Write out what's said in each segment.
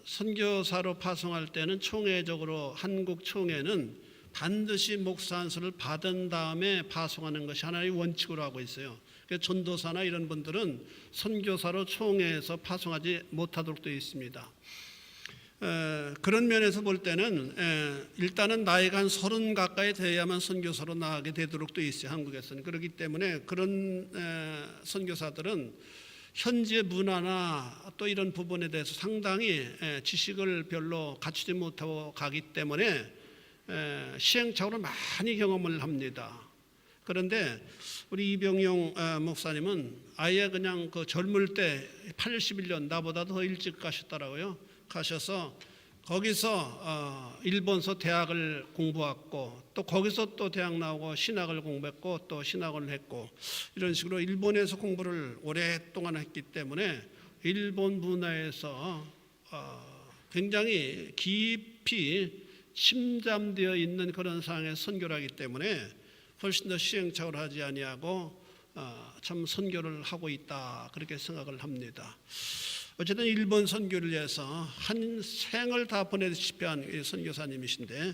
선교사로 파송할 때는 총회적으로 한국 총회는 반드시 목사 안수를 받은 다음에 파송하는 것이 하나의 원칙으로 하고 있어요. 전도사나 이런 분들은 선교사로 총회에서 파송하지 못하도록 되어 있습니다. 그런 면에서 볼 때는 일단은 나이가 한 30 가까이 돼야만 선교사로 나가게 되도록 되어 있어요. 한국에서는. 그렇기 때문에 그런 선교사들은 현지의 문화나 또 이런 부분에 대해서 상당히 지식을 별로 갖추지 못하고 가기 때문에 시행착오를 많이 경험을 합니다. 그런데 우리 이병용 목사님은 아예 그냥 그 젊을 때 81년 나보다 더 일찍 가셨더라고요. 가셔서 거기서 일본서 대학을 공부했고 또 거기서 또 대학 나오고 신학을 공부했고 또 신학을 했고 이런 식으로 일본에서 공부를 오랫동안 했기 때문에 일본 문화에서 굉장히 깊이 침잠되어 있는 그런 상황의 선교를 하기 때문에 훨씬 더 시행착오를 하지 아니하고 참 선교를 하고 있다 그렇게 생각을 합니다. 어쨌든 일본 선교를 위해서 한 생을 다 보내다시피 한 선교사님이신데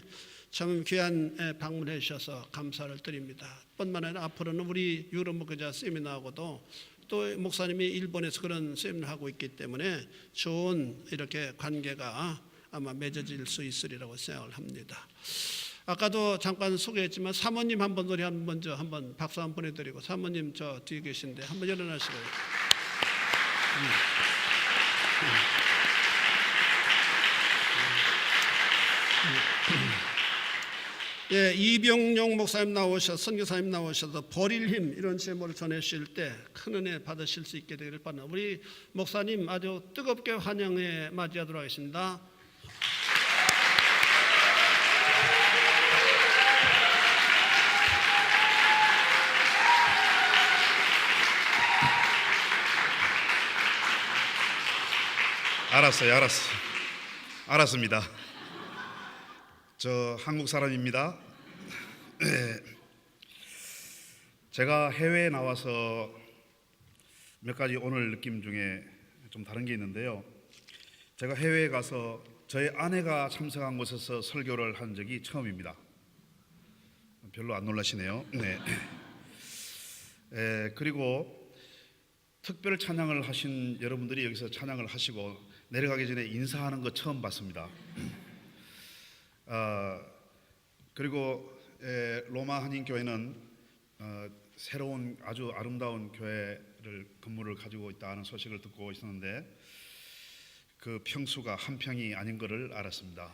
참 귀한 방문해 주셔서 감사를 드립니다. 뿐만 아니라 앞으로는 우리 유럽 목회자 세미나하고도 또 목사님이 일본에서 그런 세미나를 하고 있기 때문에 좋은 이렇게 관계가 아마 맺어질 수 있으리라고 생각을 합니다. 아까도 잠깐 소개했지만 사모님 한번 우리 먼저 한번 박수 한번 보내드리고 사모님 저 뒤에 계신데 한번 일어나시고요. 예, 이병용 목사님 나오셔서 선교사님 나오셔서 버릴 힘 이런 제목을 전해주실 때 큰 은혜 받으실 수 있게 되기를 바랍니다. 우리 목사님 아주 뜨겁게 환영해 맞이하도록 하겠습니다. 알았습니다. 저 한국 사람입니다. 제가 해외에 나와서 몇 가지 오늘 느낌 중에 좀 다른 게 있는데요. 제가 해외에 가서 저희 아내가 참석한 곳에서 설교를 한 적이 처음입니다. 별로 안 놀라시네요. 네. 그리고 특별 찬양을 하신 여러분들이 여기서 찬양을 하시고 내려가기 전에 인사하는 거 처음 봤습니다. 그리고 로마 한인교회는 새로운 아주 아름다운 교회를 건물을 가지고 있다는 소식을 듣고 있었는데 그 평수가 한 평이 아닌 것을 알았습니다.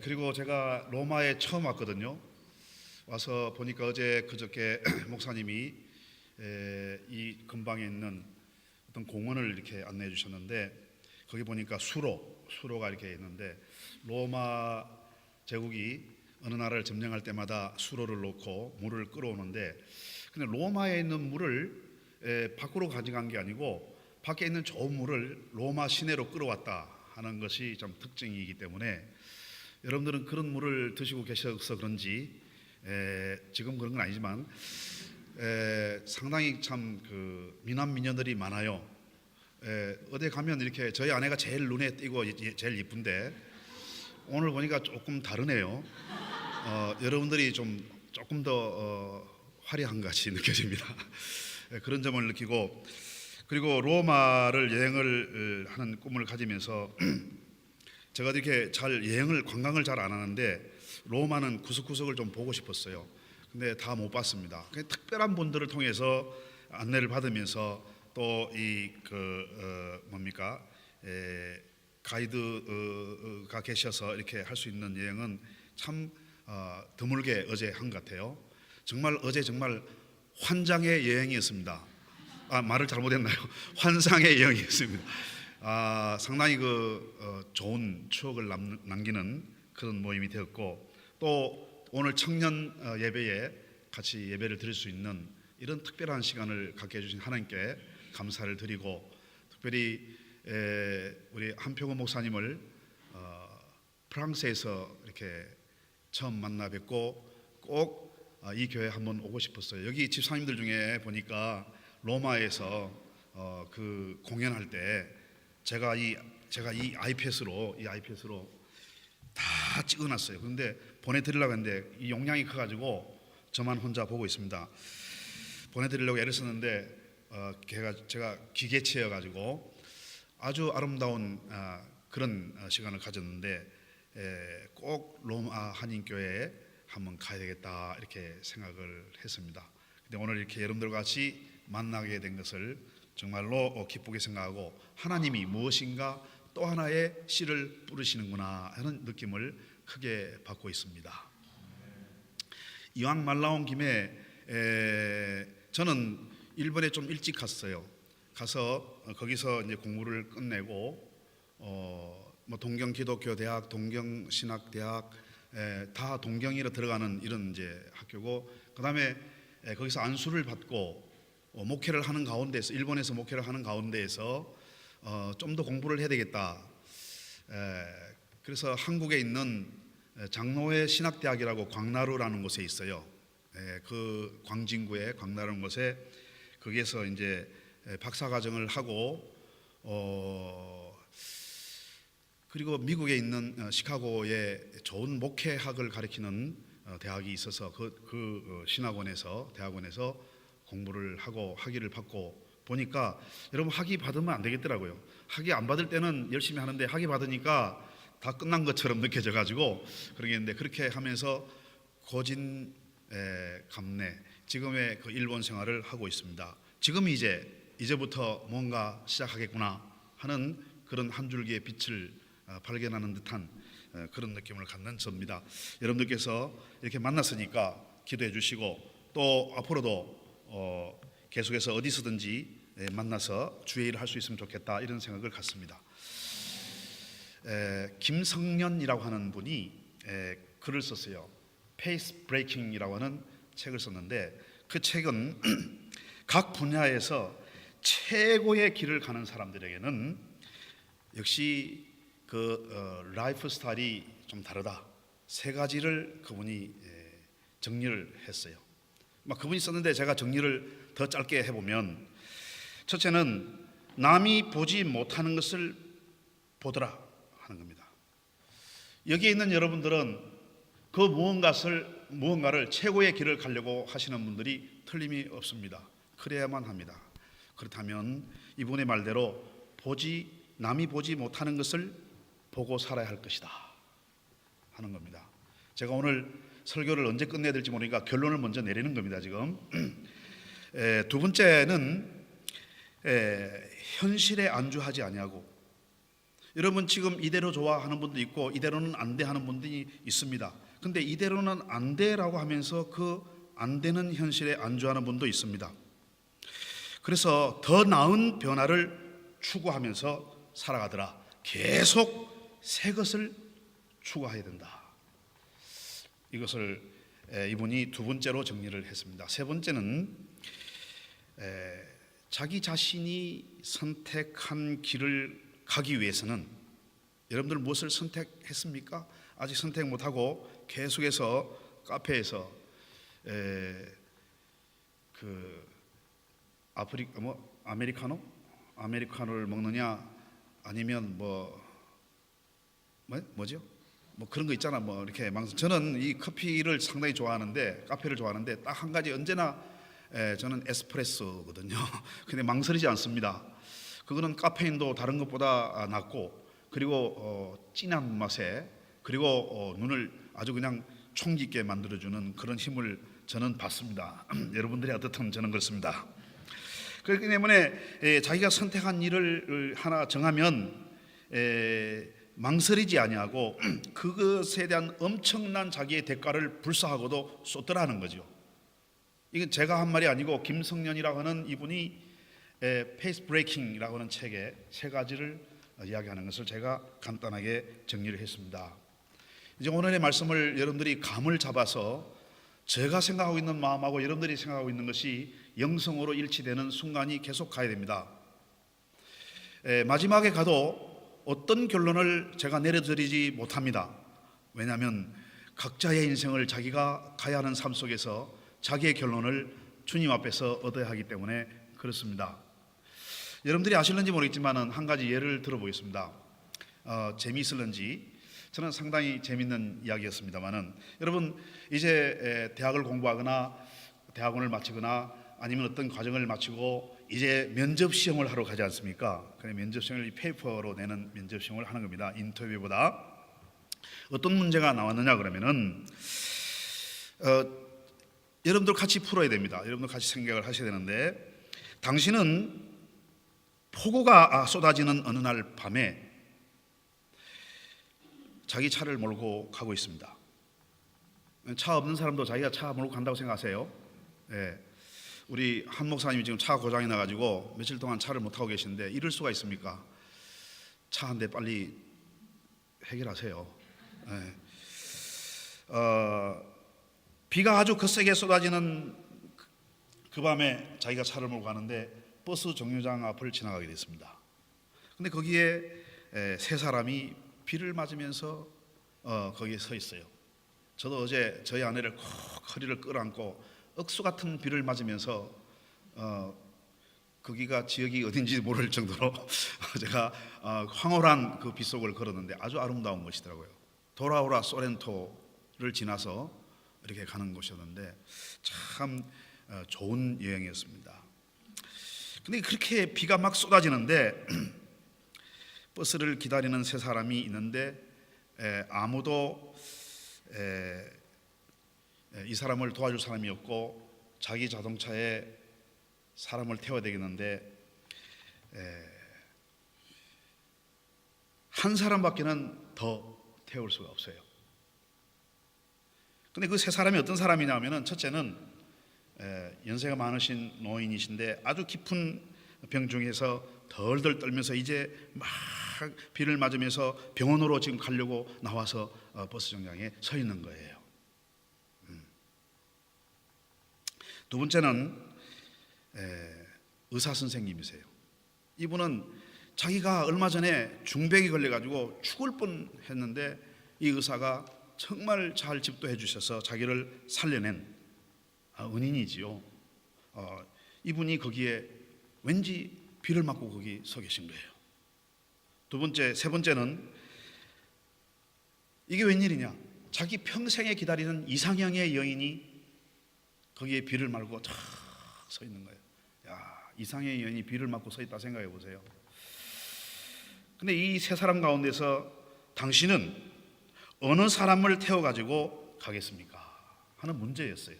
그리고 제가 로마에 처음 왔거든요. 와서 보니까 어제 그저께 목사님이 이 근방에 있는 어떤 공원을 이렇게 안내해 주셨는데 거기 보니까 수로가 이렇게 있는데 로마 제국이 어느 나라를 점령할 때마다 수로를 놓고 물을 끌어오는데 근데 로마에 있는 물을 밖으로 가져간 게 아니고 밖에 있는 좋은 물을 로마 시내로 끌어왔다 하는 것이 좀 특징이기 때문에 여러분들은 그런 물을 드시고 계셔서 그런지 지금 그런 건 아니지만 상당히 참 그 미남 미녀들이 많아요. 어디 가면 이렇게 저희 아내가 제일 눈에 띄고 제일 이쁜데 오늘 보니까 조금 다르네요. 여러분들이 조금 더 화려한 같이 느껴집니다. 그런 점을 느끼고 그리고 로마를 여행을 하는 꿈을 가지면서 제가 이렇게 관광을 잘 안 하는데 로마는 구석구석을 좀 보고 싶었어요. 근데 다 못 봤습니다. 특별한 분들을 통해서 안내를 받으면서 또 이 가이드가 계셔서 이렇게 할 수 있는 여행은 참 드물게 어제 한 것 같아요. 어제 정말 환장의 여행이었습니다. 말을 잘못했나요? 환상의 여행이었습니다. 상당히 좋은 추억을 남기는 그런 모임이 되었고 또 오늘 청년 예배에 같이 예배를 드릴 수 있는 이런 특별한 시간을 갖게 해주신 하나님께 감사를 드리고 특별히 우리 한평호 목사님을 프랑스에서 이렇게 처음 만나 뵙고 꼭 이 교회 한번 오고 싶었어요. 여기 집사님들 중에 보니까 로마에서 그 공연할 때 제가 이 제가 이 아이패드로 다 찍어놨어요. 그런데 보내드리려고 했는데 이 용량이 커가지고 저만 혼자 보고 있습니다. 보내드리려고 애를 썼는데 제가 기계체여가지고 아주 아름다운 그런 시간을 가졌는데 꼭 로마 한인교회에 한번 가야 되겠다 이렇게 생각을 했습니다. 근데 오늘 이렇게 여러분들과 같이 만나게 된 것을 정말로 기쁘게 생각하고 하나님이 무엇인가 또 하나의 씨를 뿌리시는구나 하는 느낌을 크게 받고 있습니다. 이왕 말 나온 김에 저는 일본에 좀 일찍 갔어요. 가서 거기서 이제 공부를 끝내고 뭐 동경기독교대학, 동경신학대학 다 동경이로 들어가는 이런 이제 학교고, 그다음에 거기서 안수를 받고 목회를 하는 가운데서 일본에서 목회를 하는 가운데에서 좀 더 공부를 해야 되겠다. 그래서 한국에 있는 장로회 신학대학이라고 광나루라는 곳에 있어요. 그 광진구에 광나루라는 곳에 거기에서 이제 박사과정을 하고 그리고 미국에 있는 시카고에 좋은 목회학을 가르치는 대학이 있어서 그 신학원에서 대학원에서 공부를 하고 학위를 받고 보니까 여러분 학위 받으면 안 되겠더라고요. 학위 안 받을 때는 열심히 하는데 학위 받으니까 다 끝난 것처럼 느껴져 가지고 그러겠는데, 그렇게 하면서 고진 감내 지금의 그 일본 생활을 하고 있습니다. 지금 이제부터 뭔가 시작하겠구나 하는 그런 한 줄기의 빛을 발견하는 듯한 그런 느낌을 갖는 저입니다. 여러분들께서 이렇게 만났으니까 기도해 주시고 또 앞으로도 계속해서 어디서든지 만나서 주의 일을 할 수 있으면 좋겠다 이런 생각을 갖습니다. 김성년이라고 하는 분이 글을 썼어요. 페이스 브레이킹이라고 하는 책을 썼는데 그 책은 각 분야에서 최고의 길을 가는 사람들에게는 역시 그 라이프 스타일이 좀 다르다. 세 가지를 그분이 정리를 했어요. 그분이 썼는데 제가 정리를 더 짧게 해보면, 첫째는 남이 보지 못하는 것을 보더라 하는 겁니다. 여기에 있는 여러분들은 그 무언가를 최고의 길을 가려고 하시는 분들이 틀림이 없습니다. 그래야만 합니다. 그렇다면 이분의 말대로 남이 보지 못하는 것을 보고 살아야 할 것이다 하는 겁니다. 제가 오늘 설교를 언제 끝내야 될지 모르니까 결론을 먼저 내리는 겁니다. 지금 두 번째는 현실에 안주하지 아니하고, 여러분 지금 이대로 좋아하는 분도 있고 이대로는 안 돼 하는 분들이 있습니다. 근데 이대로는 안 돼라고 하면서 그 안 되는 현실에 안주하는 분도 있습니다. 그래서 더 나은 변화를 추구하면서 살아가더라. 계속 새 것을 추구해야 된다. 이것을 이분이 두 번째로 정리를 했습니다. 세 번째는 자기 자신이 선택한 길을 가기 위해서는, 여러분들 무엇을 선택했습니까? 아직 선택 못하고 계속해서 카페에서 아메리카노를 먹느냐, 아니면 뭐죠? 뭐 그런 거 있잖아. 뭐 이렇게 저는 이 커피를 상당히 좋아하는데, 카페를 좋아하는데 딱 한 가지 언제나 저는 에스프레소거든요. 근데 망설이지 않습니다. 그거는 카페인도 다른 것보다 낮고, 그리고 진한 맛에, 그리고 눈을 아주 그냥 총깊게 만들어주는 그런 힘을 저는 받습니다. 여러분들이 어떻든 저는 그렇습니다. 그렇기 때문에 자기가 선택한 일을 하나 정하면 망설이지 아니하고 그것에 대한 엄청난 자기의 대가를 불사하고도 쏟더라는 거죠. 이건 제가 한 말이 아니고 김성년이라고 하는 이분이 페이스 브레이킹이라고 하는 책에 세 가지를 이야기하는 것을 제가 간단하게 정리를 했습니다. 이제 오늘의 말씀을 여러분들이 감을 잡아서 제가 생각하고 있는 마음하고 여러분들이 생각하고 있는 것이 영성으로 일치되는 순간이 계속 가야 됩니다. 마지막에 가도 어떤 결론을 제가 내려드리지 못합니다. 왜냐하면 각자의 인생을 자기가 가야 하는 삶 속에서 자기의 결론을 주님 앞에서 얻어야 하기 때문에 그렇습니다. 여러분들이 아실는지 모르겠지만 한 가지 예를 들어보겠습니다. 재미있을런지 저는 상당히 재미있는 이야기였습니다만은, 여러분 이제 대학을 공부하거나 대학원을 마치거나 아니면 어떤 과정을 마치고 이제 면접 시험을 하러 가지 않습니까? 그래, 면접 시험을 이 페이퍼로 내는 면접 시험을 하는 겁니다. 인터뷰보다. 어떤 문제가 나왔느냐 그러면은 여러분들 같이 풀어야 됩니다. 여러분들 같이 생각을 하셔야 되는데, 당신은 폭우가 쏟아지는 어느 날 밤에 자기 차를 몰고 가고 있습니다. 차 없는 사람도 자기가 차 몰고 간다고 생각하세요? 예. 우리 한 목사님이 지금 차 고장이 나가지고 며칠 동안 차를 못 타고 계시는데 이럴 수가 있습니까? 차 한 대 빨리 해결하세요. 예. 비가 아주 거세게 쏟아지는 그 밤에 자기가 차를 몰고 가는데 버스 정류장 앞을 지나가게 됐습니다. 근데 거기에 세 사람이 비를 맞으면서 거기에 서 있어요. 저도 어제 저희 아내를 콕 허리를 끌어안고 억수 같은 비를 맞으면서 거기가 지역이 어딘지 모를 정도로 제가 황홀한 그 빗속을 걸었는데 아주 아름다운 곳이더라고요. 도라오라 소렌토를 지나서 이렇게 가는 곳이었는데 참 좋은 여행이었습니다. 근데 그렇게 비가 막 쏟아지는데 버스를 기다리는 세 사람이 있는데 아무도 이 사람을 도와줄 사람이 없고 자기 자동차에 사람을 태워야 되겠는데 한 사람밖에는 더 태울 수가 없어요. 근데 그 세 사람이 어떤 사람이냐면은, 첫째는 연세가 많으신 노인이신데 아주 깊은 병중에서 덜덜 떨면서 이제 막 비를 맞으면서 병원으로 지금 가려고 나와서 버스 정류장에 서 있는 거예요. 두 번째는 의사 선생님이세요. 이분은 자기가 얼마 전에 중병이 걸려가지고 죽을 뻔했는데 이 의사가 정말 잘 집도해 주셔서 자기를 살려낸 은인이지요. 이분이 거기에 왠지 비를 맞고 거기 서 계신 거예요. 세 번째는 이게 웬일이냐? 자기 평생에 기다리는 이상형의 여인이 거기에 비를 맞고 탁 서 있는 거예요. 야, 이상형의 여인이 비를 맞고 서 있다 생각해 보세요. 근데 이 세 사람 가운데서 당신은 어느 사람을 태워가지고 가겠습니까? 하는 문제였어요.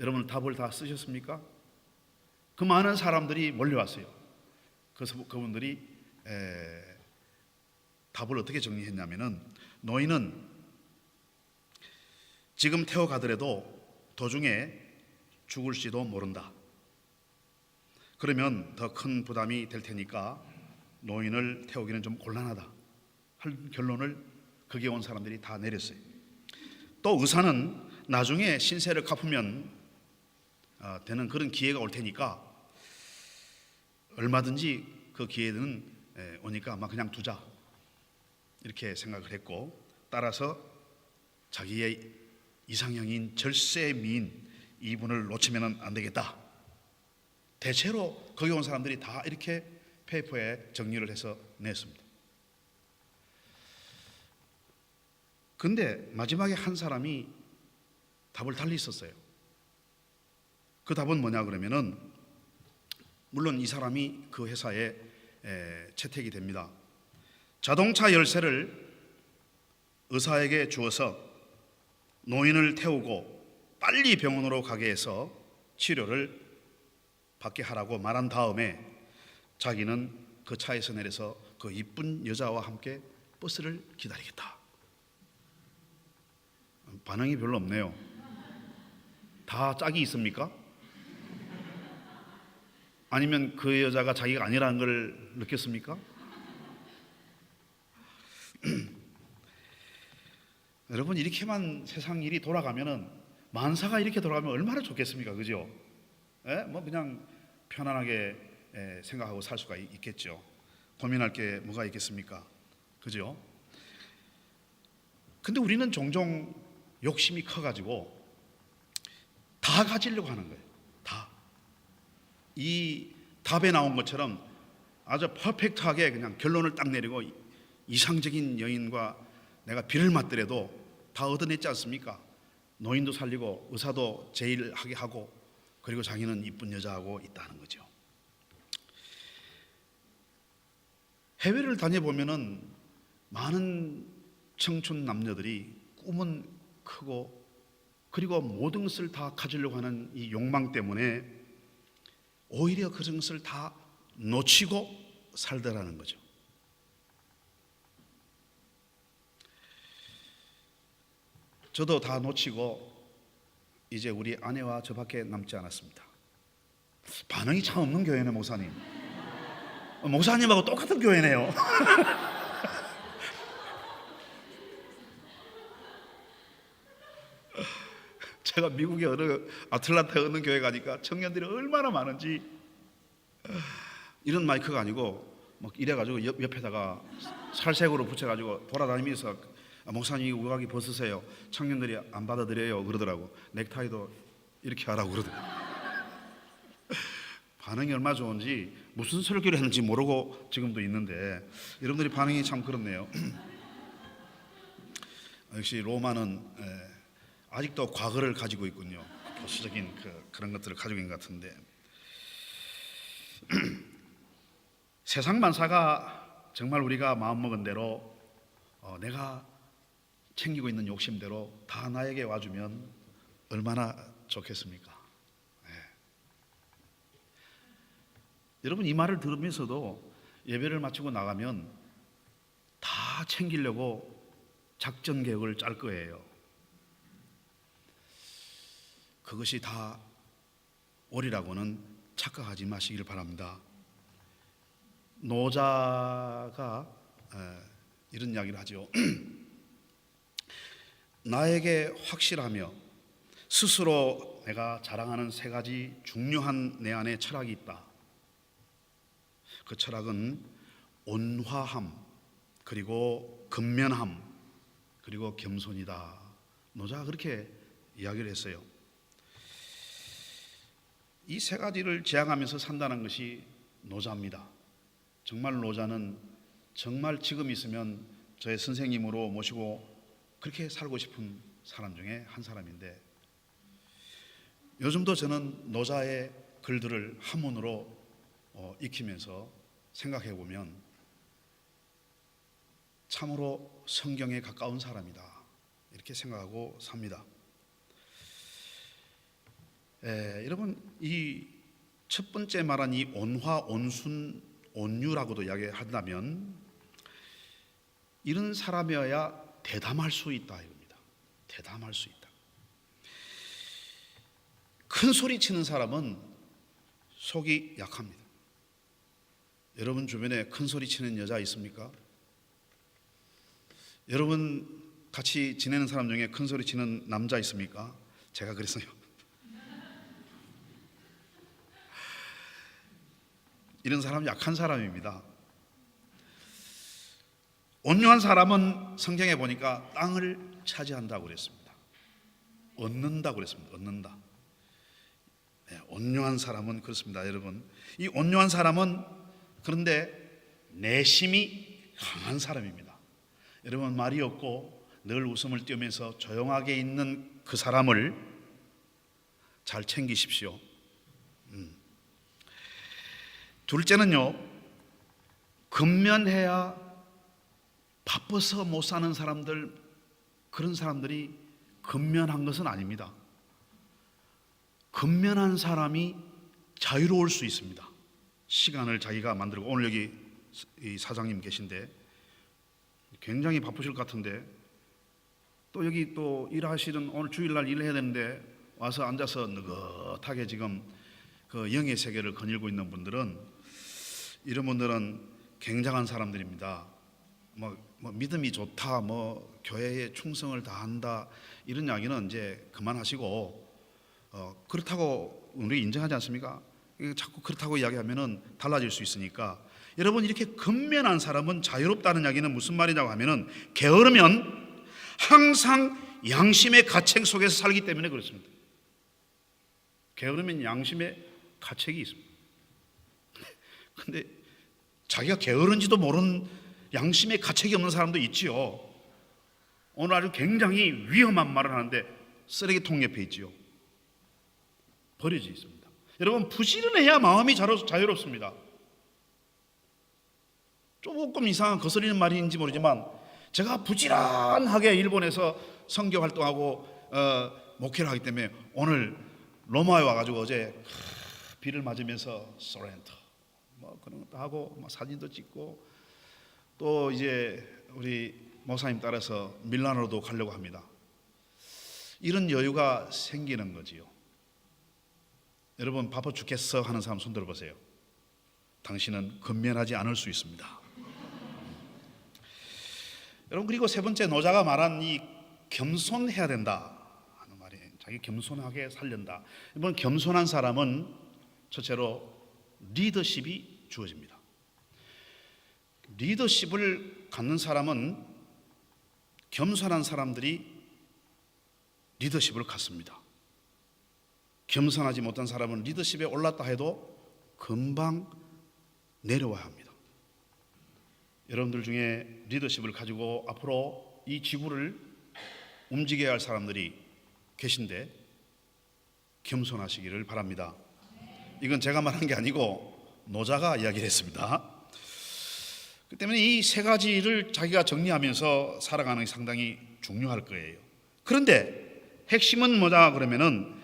여러분 답을 다 쓰셨습니까? 그 많은 사람들이 몰려왔어요. 그래서 그분들이 답을 어떻게 정리했냐면은, 너희는 지금 태워가더라도 도중에 죽을지도 모른다. 그러면 더 큰 부담이 될 테니까 노인을 태우기는 좀 곤란하다 할 결론을 거기에 온 사람들이 다 내렸어요. 또 의사는 나중에 신세를 갚으면 되는 그런 기회가 올 테니까 얼마든지 그 기회는 오니까 아마 그냥 두자 이렇게 생각을 했고, 따라서 자기의 이상형인 절세 미인 이분을 놓치면 안 되겠다. 대체로 거기 온 사람들이 다 이렇게 페이퍼에 정리를 해서 냈습니다. 근데 마지막에 한 사람이 답을 달리 썼어요. 그 답은 뭐냐 그러면은, 물론 이 사람이 그 회사에 채택이 됩니다. 자동차 열쇠를 의사에게 주어서 노인을 태우고 빨리 병원으로 가게 해서 치료를 받게 하라고 말한 다음에 자기는 그 차에서 내려서 그 이쁜 여자와 함께 버스를 기다리겠다. 반응이 별로 없네요. 다 짝이 있습니까? 아니면 그 여자가 자기가 아니라는 걸 느꼈습니까? 여러분, 이렇게만 세상 일이 돌아가면은, 만사가 이렇게 돌아가면 얼마나 좋겠습니까? 그죠? 뭐 그냥 편안하게 생각하고 살 수가 있겠죠. 고민할 게 뭐가 있겠습니까? 그죠? 근데 우리는 종종 욕심이 커가지고 다 가지려고 하는 거예요. 다. 이 답에 나온 것처럼 아주 퍼펙트하게 그냥 결론을 딱 내리고 이상적인 여인과 내가 비를 맞더라도 다 얻어냈지 않습니까? 노인도 살리고 의사도 제일하게 하고 그리고 자기는 이쁜 여자하고 있다는 거죠. 해외를 다녀보면은 많은 청춘 남녀들이 꿈은 크고 그리고 모든 것을 다 가지려고 하는 이 욕망 때문에 오히려 그런 것을 다 놓치고 살더라는 거죠. 저도 다 놓치고 이제 우리 아내와 저밖에 남지 않았습니다. 반응이 참 없는 교회네, 목사님. 목사님하고 똑같은 교회네요. 제가 미국의 어느 아틀란타 어느 교회 가니까 청년들이 얼마나 많은지, 이런 마이크가 아니고 막 이래가지고 옆에다가 살색으로 붙여가지고 돌아다니면서 목사님 우각이 벗으세요. 청년들이 안 받아들여요 그러더라고. 넥타이도 이렇게 하라고 그러더라고. 반응이 얼마나 좋은지, 무슨 설교를 했는지 모르고 지금도 있는데 여러분들이 반응이 참 그렇네요. 역시 로마는 아직도 과거를 가지고 있군요. 보수적인 그런 것들을 가지고 있는 것 같은데, 세상 만사가 정말 우리가 마음먹은 대로 내가 챙기고 있는 욕심대로 다 나에게 와주면 얼마나 좋겠습니까? 여러분, 이 말을 들으면서도 예배를 마치고 나가면 다 챙기려고 작전 계획을 짤 거예요. 그것이 다 옳이라고는 착각하지 마시길 바랍니다. 노자가 이런 이야기를 하죠. 나에게 확실하며 스스로 내가 자랑하는 세 가지 중요한 내 안에 철학이 있다. 그 철학은 온화함, 그리고 근면함, 그리고 겸손이다. 노자가 그렇게 이야기를 했어요. 이 세 가지를 지향하면서 산다는 것이 노자입니다. 정말 노자는 정말 지금 있으면 저의 선생님으로 모시고 그렇게 살고 싶은 사람 중에 한 사람인데, 요즘도 저는 노자의 글들을 한문으로 익히면서 생각해 보면 참으로 성경에 가까운 사람이다, 이렇게 생각하고 삽니다. 여러분, 이 첫 번째 말한 이 온화, 온순, 온유라고도 이야기한다면 이런 사람이어야 대담할 수 있다 이겁니다. 대담할 수 있다. 큰 소리 치는 사람은 속이 약합니다. 여러분 주변에 큰 소리 치는 여자 있습니까? 여러분 같이 지내는 사람 중에 큰 소리 치는 남자 있습니까? 제가 그랬어요. 이런 사람 약한 사람입니다. 온유한 사람은 성경에 보니까 땅을 차지한다고 그랬습니다. 얻는다고 그랬습니다. 얻는다. 온유한 사람은 그렇습니다. 여러분, 이 온유한 사람은 그런데 내심이 강한 사람입니다. 여러분, 말이 없고 늘 웃음을 띄우면서 조용하게 있는 그 사람을 잘 챙기십시오. 둘째는요, 근면해야 바빠서 못 사는 사람들, 그런 사람들이 근면한 것은 아닙니다. 근면한 사람이 자유로울 수 있습니다. 시간을 자기가 만들고, 오늘 여기 이 사장님 계신데 굉장히 바쁘실 것 같은데, 또 여기 또 일하시는, 오늘 주일날 일해야 되는데 와서 앉아서 느긋하게 지금 그 영의 세계를 거닐고 있는 분들은, 이런 분들은 굉장한 사람들입니다. 뭐 믿음이 좋다, 뭐 교회에 충성을 다한다, 이런 이야기는 이제 그만하시고, 그렇다고 우리 인정하지 않습니까? 자꾸 그렇다고 이야기하면은 달라질 수 있으니까, 여러분, 이렇게 근면한 사람은 자유롭다는 이야기는 무슨 말이냐고 하면은, 게으르면 항상 양심의 가책 속에서 살기 때문에 그렇습니다. 게으르면 양심의 가책이 있습니다. 근데 자기가 게으른지도 모르는 양심에 가책이 없는 사람도 있지요. 오늘 아주 굉장히 위험한 말을 하는데 쓰레기통 옆에 있지요. 버려져 있습니다. 여러분, 부지런해야 마음이 자유롭습니다. 조금 이상한 거스리는 말인지 모르지만 제가 부지런하게 일본에서 선교 활동하고 목회를 하기 때문에 오늘 로마에 와가지고 어제 비를 맞으면서 소렌토 뭐 그런 것도 하고 뭐 사진도 찍고 또 이제 우리 목사님 따라서 밀라노도 가려고 합니다. 이런 여유가 생기는 거지요. 여러분, 바빠 죽겠어 하는 사람 손 들어보세요. 당신은 근면하지 않을 수 있습니다. 여러분, 그리고 세 번째, 노자가 말한 이 겸손해야 된다 하는 말이, 자기 겸손하게 살린다. 이번 겸손한 사람은 첫째로 리더십이 주어집니다. 리더십을 갖는 사람은 겸손한 사람들이 리더십을 갖습니다. 겸손하지 못한 사람은 리더십에 올랐다 해도 금방 내려와야 합니다. 여러분들 중에 리더십을 가지고 앞으로 이 지구를 움직여야 할 사람들이 계신데 겸손하시기를 바랍니다. 이건 제가 말한 게 아니고 노자가 이야기를 했습니다. 그 때문에 이 세 가지를 자기가 정리하면서 살아가는 게 상당히 중요할 거예요. 그런데 핵심은 뭐냐 그러면은,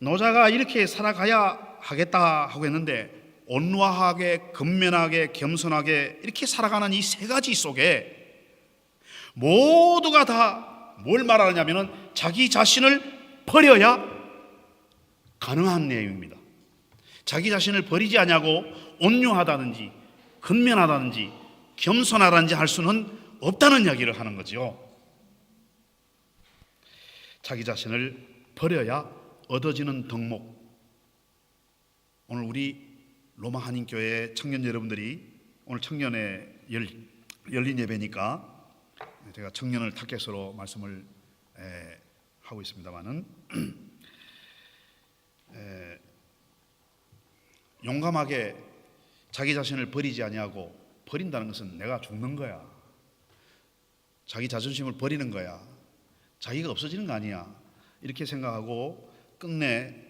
노자가 이렇게 살아가야 하겠다 하고 했는데 온화하게, 근면하게, 겸손하게 이렇게 살아가는 이 세 가지 속에 모두가 다 뭘 말하느냐면은 자기 자신을 버려야 가능한 내용입니다. 자기 자신을 버리지 않냐고 온유하다든지 근면하다든지 겸손하다든지 할 수는 없다는 이야기를 하는 거죠. 자기 자신을 버려야 얻어지는 덕목. 오늘 우리 로마 한인교회 청년 여러분들이, 오늘 청년의 열린 예배니까 제가 청년을 타겟으로 말씀을 하고 있습니다만은 용감하게 자기 자신을 버리지 아니하고, 버린다는 것은 내가 죽는 거야, 자기 자존심을 버리는 거야, 자기가 없어지는 거 아니야, 이렇게 생각하고 끝내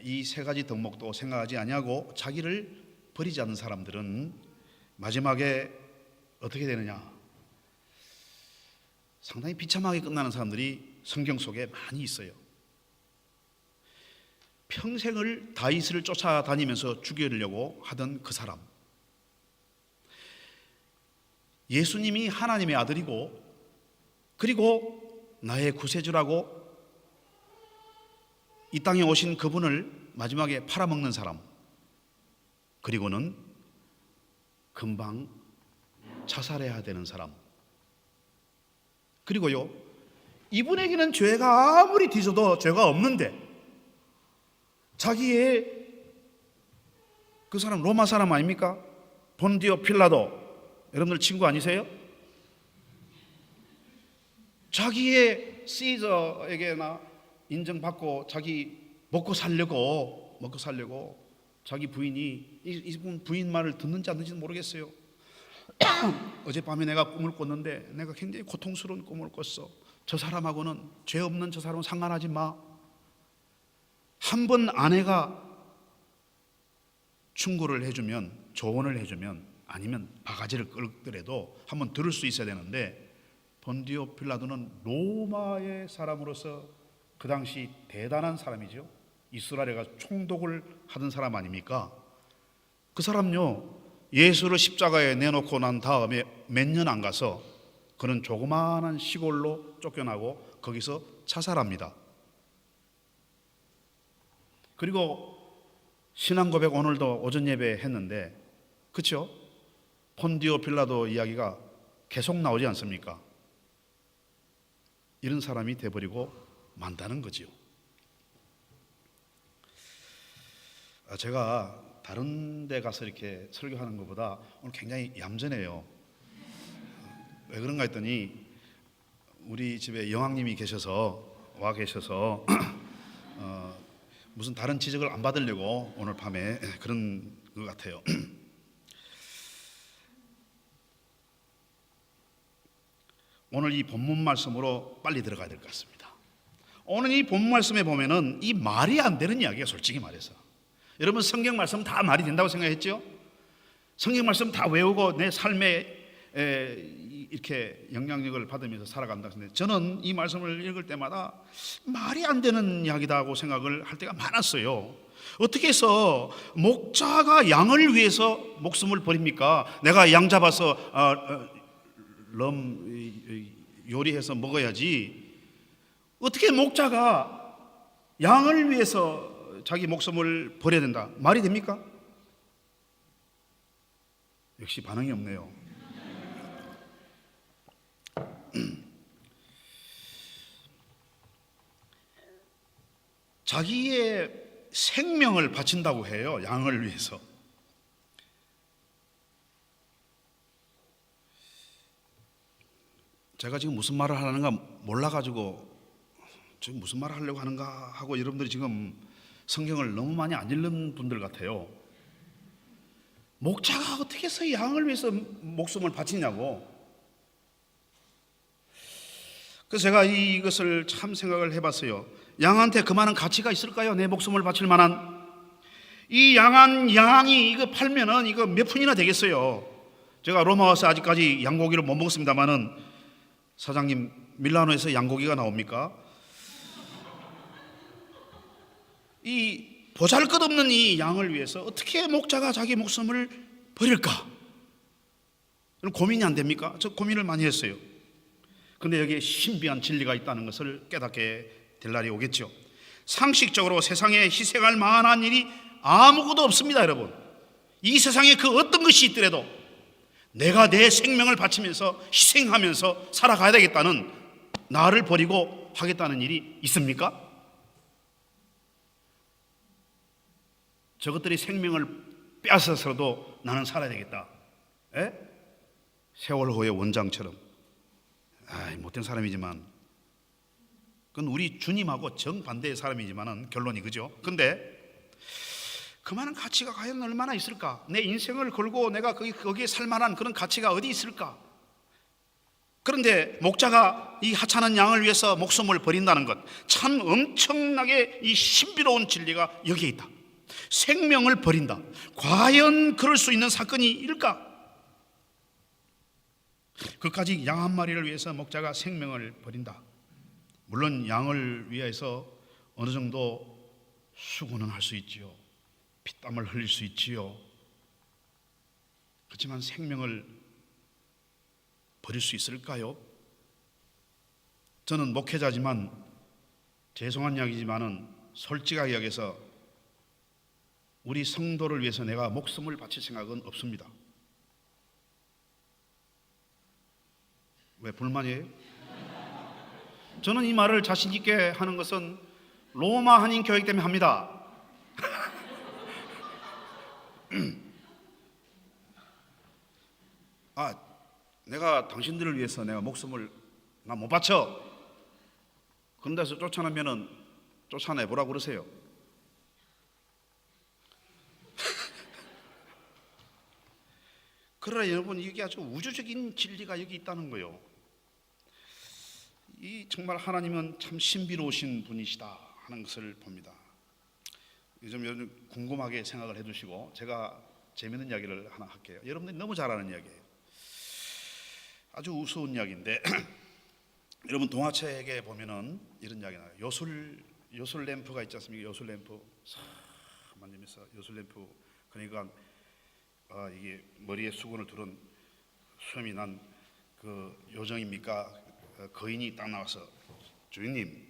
이 세 가지 덕목도 생각하지 아니하고 자기를 버리지 않는 사람들은 마지막에 어떻게 되느냐, 상당히 비참하게 끝나는 사람들이 성경 속에 많이 있어요. 평생을 다윗을 쫓아다니면서 죽이려고 하던 그 사람, 예수님이 하나님의 아들이고 그리고 나의 구세주라고 이 땅에 오신 그분을 마지막에 팔아먹는 사람, 그리고는 금방 자살해야 되는 사람, 그리고요, 이분에게는 죄가 아무리 뒤져도 죄가 없는데 자기의, 그 사람 로마 사람 아닙니까? 본디오 필라도, 여러분들 친구 아니세요? 자기의 시저에게나 인정받고 자기 먹고 살려고 자기 부인이, 이분 부인 말을 듣는지 안 듣는지는 모르겠어요. 어젯밤에 내가 꿈을 꿨는데 내가 굉장히 고통스러운 꿈을 꿨어. 저 사람하고는, 죄 없는 저 사람은 상관하지 마. 한 번 아내가 충고를 해주면, 조언을 해주면, 아니면 바가지를 끌더라도 한번 들을 수 있어야 되는데, 본디오 필라도는 로마의 사람으로서 그 당시 대단한 사람이죠. 이스라엘가 총독을 하던 사람 아닙니까? 그 사람요, 예수를 십자가에 내놓고 난 다음에 몇 년 안 가서 그는 조그마한 시골로 쫓겨나고 거기서 자살합니다. 그리고 신앙 고백 오늘도 오전 예배 했는데, 그렇죠? 폰디오 필라도 이야기가 계속 나오지 않습니까? 이런 사람이 돼버리고 만다는 거지요. 제가 다른 데 가서 이렇게 설교하는 것보다 오늘 굉장히 얌전해요. 왜 그런가 했더니 우리 집에 영왕님이 와 계셔서 무슨 다른 지적을 안 받으려고 오늘 밤에 그런 것 같아요. 오늘 이 본문 말씀으로 빨리 들어가야 될 것 같습니다. 오늘 이 본문 말씀에 보면은 이 말이 안 되는 이야기가 솔직히 말해서, 여러분 성경 말씀 다 말이 된다고 생각했죠? 성경 말씀 다 외우고 내 삶에 이렇게 영향력을 받으면서 살아간다. 저는 이 말씀을 읽을 때마다 말이 안 되는 이야기다 하고 생각을 할 때가 많았어요. 어떻게 해서 목자가 양을 위해서 목숨을 버립니까? 내가 양 잡아서 요리해서 먹어야지. 어떻게 목자가 양을 위해서 자기 목숨을 버려야 된다? 말이 됩니까? 역시 반응이 없네요. 자기의 생명을 바친다고 해요, 양을 위해서. 제가 지금 무슨 말을 하는가 몰라가지고 지금 무슨 말을 하려고 하는가 하고 여러분들이 지금 성경을 너무 많이 안 읽는 분들 같아요. 목자가 어떻게 해서 양을 위해서 목숨을 바치냐고. 그래서 제가 이것을 참 생각을 해봤어요. 양한테 그만한 가치가 있을까요? 내 목숨을 바칠 만한. 이 양이 이거 팔면은 이거 몇 푼이나 되겠어요. 제가 로마 와서 아직까지 양고기를 못 먹었습니다만은, 사장님 밀라노에서 양고기가 나옵니까? 이 보잘것없는 이 양을 위해서 어떻게 목자가 자기 목숨을 버릴까? 고민이 안 됩니까? 저 고민을 많이 했어요. 근데 여기에 신비한 진리가 있다는 것을 깨닫게 될 날이 오겠죠. 상식적으로 세상에 희생할 만한 일이 아무것도 없습니다, 여러분. 이 세상에 그 어떤 것이 있더라도 내가 내 생명을 바치면서 희생하면서 살아가야 되겠다는, 나를 버리고 하겠다는 일이 있습니까? 저것들이 생명을 빼앗아서도 나는 살아야 되겠다. 에? 세월호의 원장처럼. 못된 사람이지만, 그건 우리 주님하고 정반대의 사람이지만은 결론이 그죠. 근데 그만한 가치가 과연 얼마나 있을까? 내 인생을 걸고 내가 거기에 살만한 그런 가치가 어디 있을까? 그런데 목자가 이 하찮은 양을 위해서 목숨을 버린다는 것, 참 엄청나게 이 신비로운 진리가 여기에 있다. 생명을 버린다. 과연 그럴 수 있는 사건이 일까? 그까지 양 한 마리를 위해서 목자가 생명을 버린다. 물론 양을 위해서 어느 정도 수고는 할 수 있지요. 피땀을 흘릴 수 있지요. 그렇지만 생명을 버릴 수 있을까요? 저는 목회자지만, 죄송한 이야기지만은 솔직하게 여기서 우리 성도를 위해서 내가 목숨을 바칠 생각은 없습니다. 왜 불만이에요? 저는 이 말을 자신 있게 하는 것은 로마 한인 교회 때문에 합니다. 내가 당신들을 위해서 내가 목숨을 나 못 바쳐. 그런 데서 쫓아내면은 쫓아내보라고 그러세요. 그러나 여러분, 이게 아주 우주적인 진리가 여기 있다는 거예요. 이 정말 하나님은 참 신비로우신 분이시다 하는 것을 봅니다. 요즘 궁금하게 생각을 해두시고 제가 재미있는 이야기를 하나 할게요. 여러분들이 너무 잘 아는 이야기예요. 아주 우스운 이야기인데 여러분 동화책에 보면은 이런 이야기 나요. 요술 램프가 있지 않습니까? 요술 램프 싹 만지면서 요술 램프, 그러니까 이게 머리에 수건을 두른 수염이 난 그 요정입니까? 거인이 딱 나와서 주인님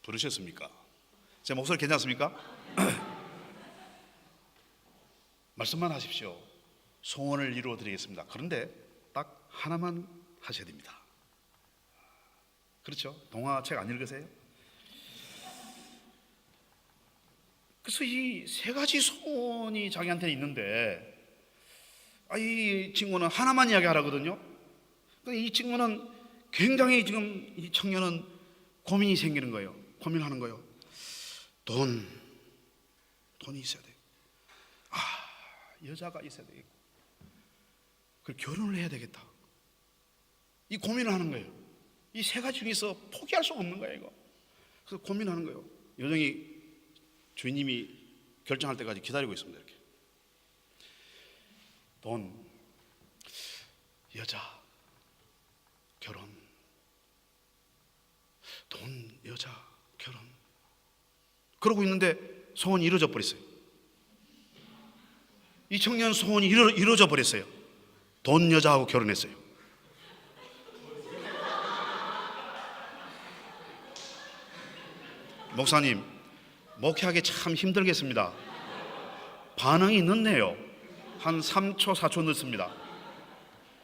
부르셨습니까? 제 목소리 괜찮습니까? 말씀만 하십시오. 소원을 이루어 드리겠습니다. 그런데 딱 하나만 하셔야 됩니다. 그렇죠? 동화책 안 읽으세요? 그래서 이 세 가지 소원이 자기한테 있는데, 이 친구는 하나만 이야기하라거든요. 이 친구는 굉장히 지금 이 청년은 고민이 생기는 거예요. 고민하는 거예요. 돈이 있어야 돼요. 여자가 있어야 되겠고, 그리고 결혼을 해야 되겠다. 이 고민을 하는 거예요. 이 세 가지 중에서 포기할 수가 없는 거예요, 이거. 그래서 고민하는 거예요. 여정이 주인님이 결정할 때까지 기다리고 있습니다. 이렇게 돈, 여자, 결혼, 돈, 여자, 결혼. 그러고 있는데 소원이 이루어져 버렸어요. 이 청년 소원이 이루어져 버렸어요. 돈, 여자하고 결혼했어요. 목사님, 목회하기 참 힘들겠습니다. 반응이 늦네요. 한 3초, 4초 늦습니다.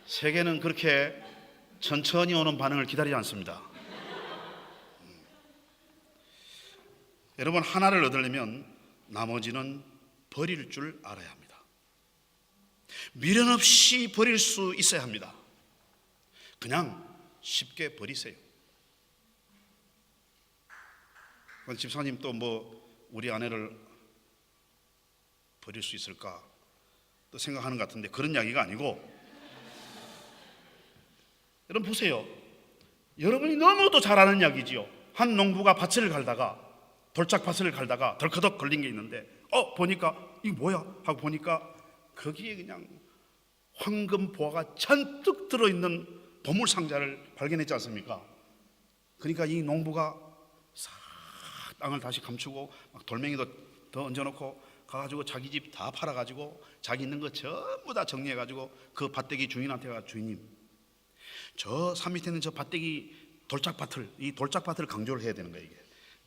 세계는 그렇게 천천히 오는 반응을 기다리지 않습니다. 여러분, 하나를 얻으려면 나머지는 버릴 줄 알아야 합니다. 미련 없이 버릴 수 있어야 합니다. 그냥 쉽게 버리세요. 집사님 또 뭐 우리 아내를 버릴 수 있을까 또 생각하는 것 같은데 그런 이야기가 아니고, 여러분 보세요. 여러분이 너무도 잘 아는 이야기지요. 한 농부가 밭을 갈다가 돌짝밭을 갈다가 덜커덕 걸린 게 있는데 보니까 이게 뭐야 하고 보니까 거기에 그냥 황금 보화가 잔뜩 들어있는 보물 상자를 발견했지 않습니까? 그러니까 이 농부가 싹 땅을 다시 감추고 막 돌멩이도 더 얹어놓고 가가지고 자기 집 다 팔아가지고 자기 있는 거 전부 다 정리해가지고 그 밭대기 주인한테 가, 주인님, 저 산 밑에 있는 저 밭대기 이 돌짝밭을 강조를 해야 되는 거예요. 이게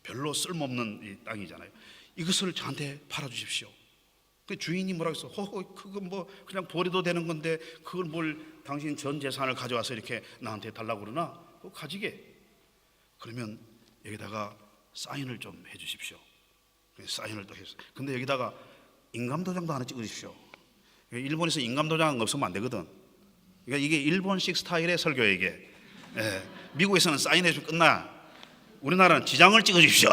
별로 쓸모없는 이 땅이잖아요. 이것을 저한테 팔아주십시오. 그 주인이 뭐라고 했어? 그건 뭐 그냥 버려도 되는 건데 그걸 뭘 당신 전 재산을 가져와서 이렇게 나한테 달라고 그러나? 그거 가지게. 그러면 여기다가 사인을 좀 해주십시오. 사인을 또 했어요. 근데 여기다가 인감도장도 하나 찍어주십시오. 일본에서 인감도장 없으면 안 되거든. 그러니까 이게 일본식 스타일의 설교예요, 이게. 예. 미국에서는 사인해주면 끝나. 우리나라는 지장을 찍어주십시오.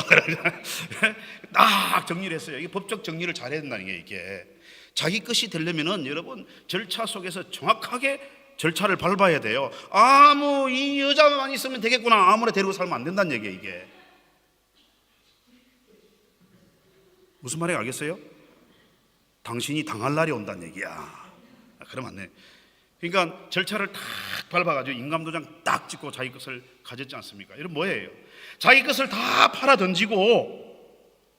딱 정리를 했어요. 이게 법적 정리를 잘해야 된다는 게, 이게 자기 것이 되려면은 여러분 절차 속에서 정확하게 절차를 밟아야 돼요. 이 여자만 있으면 되겠구나, 아무나 데리고 살면 안 된다는 얘기예요. 이게 무슨 말인지 알겠어요? 당신이 당할 날이 온다는 얘기야. 그러면 안 돼. 그러니까 절차를 딱 밟아가지고 인감도장 딱 찍고 자기 것을 가졌지 않습니까? 이런 뭐예요? 자기 것을 다 팔아 던지고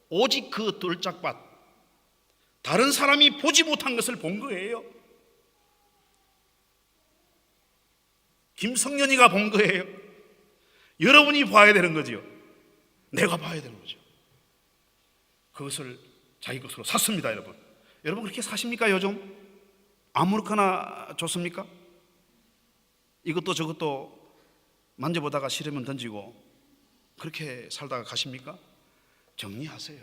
오직 그 돌짝밭, 다른 사람이 보지 못한 것을 본 거예요. 김성년이가 본 거예요. 여러분이 봐야 되는 거지요. 내가 봐야 되는 거죠. 그것을 자기 것으로 샀습니다. 여러분 그렇게 사십니까? 요즘 아무렇거나 좋습니까? 이것도 저것도 만져보다가 싫으면 던지고 그렇게 살다가 가십니까? 정리하세요.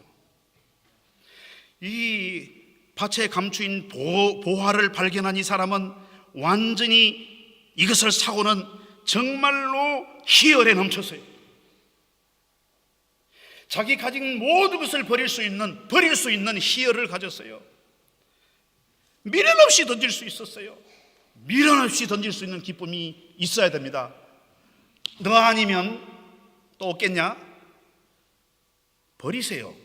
이 밭에 감추인 보화를 발견한 이 사람은 완전히 이것을 사고는 정말로 희열에 넘쳤어요. 자기 가진 모든 것을 버릴 수 있는 희열을 가졌어요. 미련 없이 던질 수 있었어요. 미련 없이 던질 수 있는 기쁨이 있어야 됩니다. 너 아니면 또 없겠냐? 버리세요.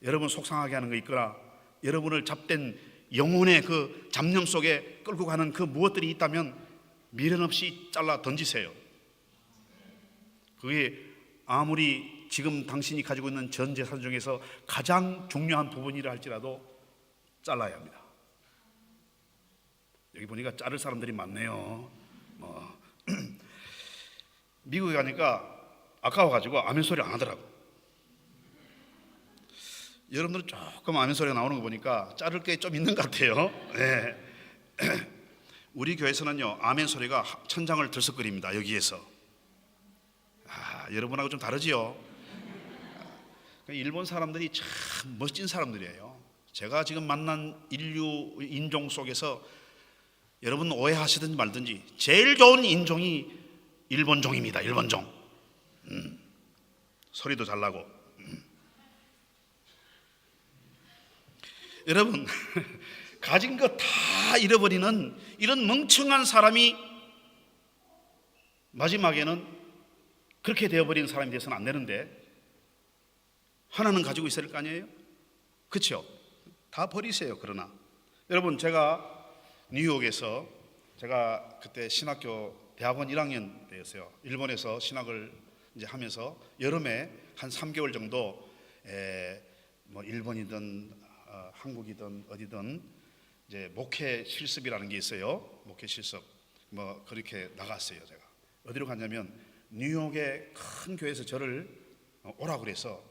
여러분 속상하게 하는 거 있거나 여러분을 잡된 영혼의 그 잡념 속에 끌고 가는 그 무엇들이 있다면 미련 없이 잘라 던지세요. 그게 아무리 지금 당신이 가지고 있는 전 재산 중에서 가장 중요한 부분이라 할지라도 잘라야 합니다. 여기 보니까 자를 사람들이 많네요. 미국에 가니까 아까워가지고 아멘 소리 안 하더라고. 여러분들은 조금 아멘 소리가 나오는 거 보니까 자를 게 좀 있는 것 같아요. 네. 우리 교회에서는요 아멘 소리가 천장을 들썩거립니다. 여기에서. 여러분하고 좀 다르지요. 일본 사람들이 참 멋진 사람들이에요. 제가 지금 만난 인종 속에서 여러분 오해하시든지 말든지 제일 좋은 인종이 일본종입니다. 일본종. 소리도 잘 나고. 여러분 가진 거 다 잃어버리는 이런 멍청한 사람이 마지막에는 그렇게 되어버린 사람이 돼서는 안 되는데 하나는 가지고 있어야 될 거 아니에요? 그렇죠? 다 버리세요. 그러나 여러분, 제가 뉴욕에서 제가 그때 신학교 대학원 1학년 때였어요. 일본에서 신학을 이제 하면서 여름에 한 3개월 정도 뭐 일본이든 한국이든 어디든 이제 목회 실습이라는 게 있어요. 목회 실습 뭐 그렇게 나갔어요. 제가 어디로 갔냐면 뉴욕의 큰 교회에서 저를 오라 그래서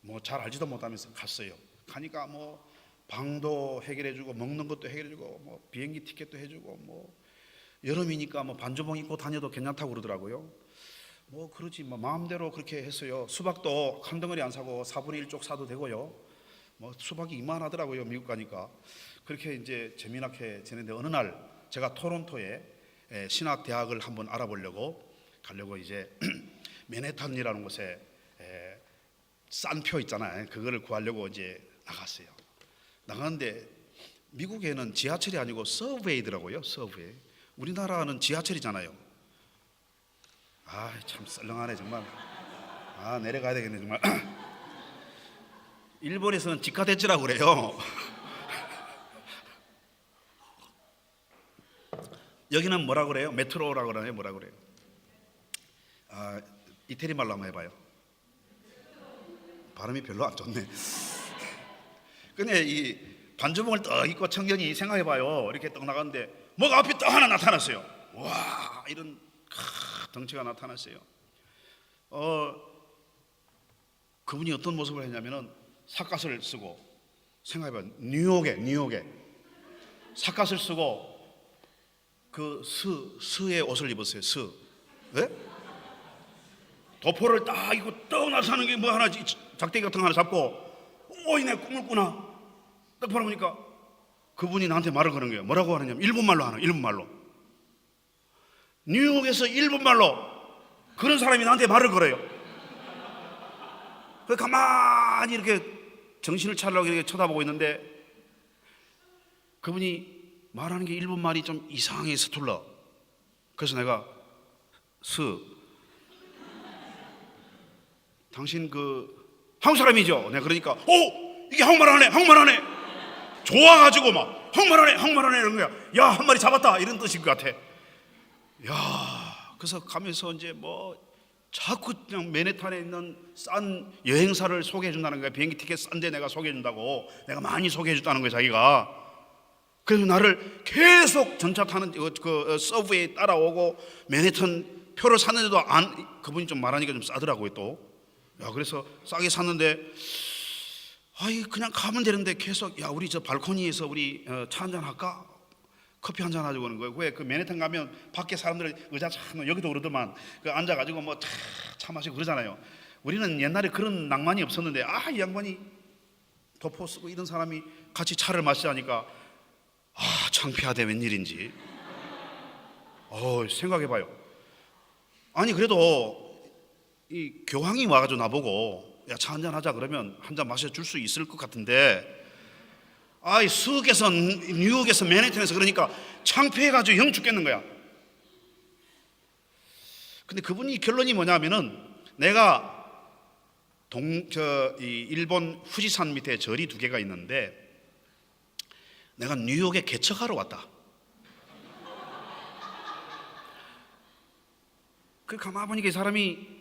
뭐 잘 알지도 못하면서 갔어요. 가니까 뭐 방도 해결해주고 먹는 것도 해결해주고 뭐 비행기 티켓도 해주고 뭐 여름이니까 뭐 반주봉 입고 다녀도 괜찮다고 그러더라고요. 뭐 그러지 뭐 마음대로 그렇게 했어요. 수박도 한 덩어리 안 사고 4분의 1 쪽 사도 되고요. 뭐 수박이 이만하더라고요. 미국 가니까. 그렇게 이제 재미나게 지냈는데 어느 날 제가 토론토에 신학 대학을 한번 알아보려고 가려고 이제 맨해튼이라는 곳에 싼 표 있잖아요. 그거를 구하려고 이제 나갔어요. 나가는데 미국에는 지하철이 아니고 서브웨이더라고요. 서브웨이. 우리나라는 지하철이잖아요. 아, 참 썰렁하네 정말. 아, 내려가야 되겠네 정말. 일본에서는 지카대치라고 그래요. 여기는 뭐라 그래요? 메트로라고 그러나요? 뭐라 그래요? 아, 이태리 말로 한번 해봐요. 발음이 별로 안 좋네. 근데 이 반주봉을 떡 입고 청년이 생각해봐요. 이렇게 떡 나갔는데 뭐가 앞에 또 하나 나타났어요. 와, 이런 덩치가 나타났어요. 그분이 어떤 모습을 했냐면은 삿갓을 쓰고, 생각해봐요. 뉴욕에 삿갓을 쓰고 그 스의 옷을 입었어요. 스. 네? 도포를 딱 입고 떡 나타나는 게 뭐 하나 작대기 같은 거 하나 잡고 내 꿈을 꾸나 딱 바라보니까 그분이 나한테 말을 거는 거예요. 뭐라고 하느냐면 일본말로 하는, 일본말로. 뉴욕에서 일본말로 그런 사람이 나한테 말을 걸어요. 그 가만히 이렇게 정신을 차리려고 이렇게 쳐다보고 있는데 그분이 말하는 게 일본말이 좀 이상하게 서툴러. 그래서 내가 당신 그 한국 사람이죠? 내가 그러니까 이게 한국말하네 좋아가지고 막 한국말하네 이런 거야. 야, 한 마리 잡았다 이런 뜻인 것 같아. 야, 그래서 가면서 이제 뭐 자꾸 그냥 맨해튼에 있는 싼 여행사를 소개해 준다는 거야. 비행기 티켓 싼데 내가 소개해 준다고. 내가 많이 소개해 줬다는 거야 자기가. 그래서 나를 계속 전차 타는 그 서브웨이 따라오고 맨해튼 표를 샀는데도 그분이 좀 말하니까 좀 싸더라고요 또. 야, 그래서 싸게 샀는데 그냥 가면 되는데 계속 우리 저 발코니에서 우리 차 한잔 할까? 커피 한잔 하자고 하는 거예요. 왜 그 맨해튼 가면 밖에 사람들 의자 참 여기도 그러더만 그 앉아가지고 뭐 차 마시고 그러잖아요. 우리는 옛날에 그런 낭만이 없었는데 이 양반이 도포 쓰고 이런 사람이 같이 차를 마시자니까 창피하대 웬일인지. 생각해봐요. 아니 그래도 이 교황이 와가지고 나보고 차 한잔 하자 그러면 한잔 마셔줄 수 있을 것 같은데 스에서 뉴욕에서 맨해튼에서 그러니까 창피해가지고 영 죽겠는 거야. 근데 그분이 결론이 뭐냐면은 내가 이 일본 후지산 밑에 절이 2개가 있는데 내가 뉴욕에 개척하러 왔다. 그 가만 보니까 이 사람이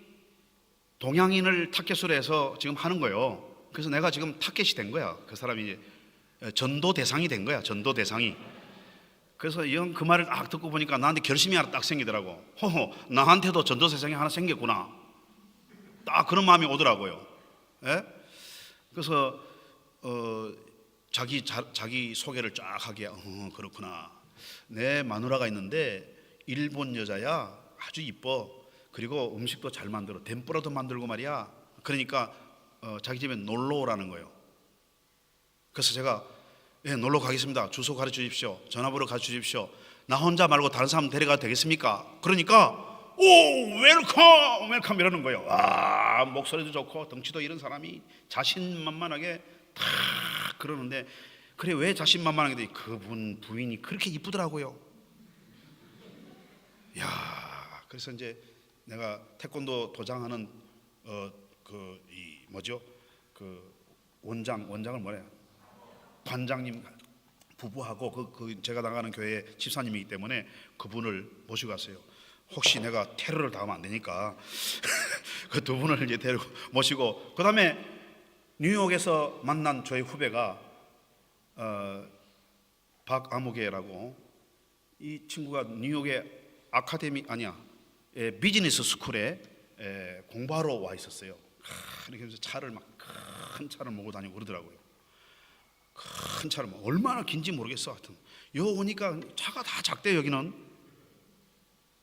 동양인을 타겟으로 해서 지금 하는 거예요. 그래서 내가 지금 타겟이 된 거야. 그 사람이 전도 대상이 된 거야. 전도 대상이. 그래서 그 말을 딱 듣고 보니까 나한테 결심이 하나 딱 생기더라고. 나한테도 전도 대상이 하나 생겼구나. 딱 그런 마음이 오더라고요. 예? 그래서 자기 소개를 쫙 하게. 그렇구나. 내 마누라가 있는데 일본 여자야. 아주 이뻐. 그리고 음식도 잘 만들어. 덴뿌라도 만들고 말이야. 그러니까 자기 집에 놀러 오라는 거예요. 그래서 제가 놀러 가겠습니다. 주소 가르쳐 주십시오. 전화번호 가르쳐 주십시오. 나 혼자 말고 다른 사람 데려가도 되겠습니까? 그러니까 웰컴 이러는 거예요. 목소리도 좋고 덩치도 이런 사람이 자신만만하게 다 그러는데 그래 왜 자신만만하게 그분 부인이 그렇게 이쁘더라고요. 야, 그래서 이제 내가 태권도 도장하는 그 원장을 뭐래요? 관장님 부부하고 제가 나가는 교회 집사님이기 때문에 그분을 모시고 갔어요. 혹시 내가 테러를 당하면 안 되니까 그 두 분을 이제 데리고 모시고, 그 다음에 뉴욕에서 만난 저희 후배가 박아무개라고, 이 친구가 뉴욕의 비즈니스 스쿨에 공부하러 와 있었어요. 이렇게 해서 차를 막 큰 차를 몰고 다니고 그러더라고요. 큰 차를 막 얼마나 긴지 모르겠어. 하여튼 여 오니까 차가 다 작대. 여기는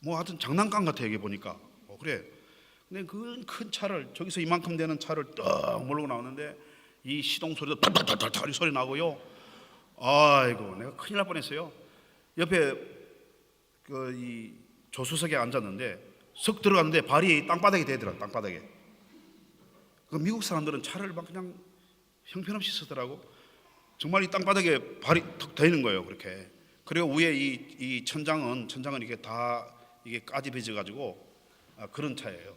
뭐 하여튼 장난감 같아. 여기 보니까 그래. 근데 그 큰 차를, 저기서 이만큼 되는 차를 딱 몰고 나오는데 이 시동 소리도 탈탈탈탈 소리 나고요. 아이고, 내가 큰일 날 뻔했어요. 옆에 이 조수석에 앉았는데 석 들어갔는데 발이 땅바닥에 대더라. 땅바닥에. 그 미국 사람들은 차를 막 그냥 형편없이 쓰더라고. 정말 이 땅바닥에 발이 턱 대는 거예요. 그렇게. 그리고 위에 이 천장은 이게 다 이게 까집어져 가지고 그런 차예요.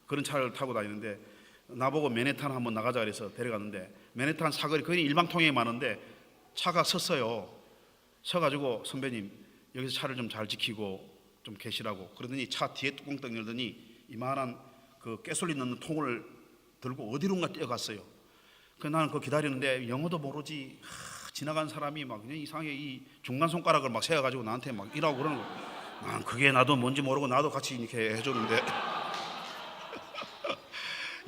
그런 차를 타고 다니는데 나보고 맨해탄 한번 나가자 그래서 데려갔는데, 맨해탄 사거리 거의 일방통행이 많은데 차가 섰어요. 서가지고 선배님 여기서 차를 좀 잘 지키고 좀 계시라고 그러더니 차 뒤에 뚜껑 딱 열더니 이만한 그 가솔린 넣는 통을 들고 어디론가 뛰어갔어요. 그 나는 그거 기다리는데 영어도 모르지. 지나간 사람이 막 그냥 이상하게 이 중간 손가락을 막 세워가지고 나한테 막 이라고 그러는 거. 난 그게 나도 뭔지 모르고 나도 같이 이렇게 해줬는데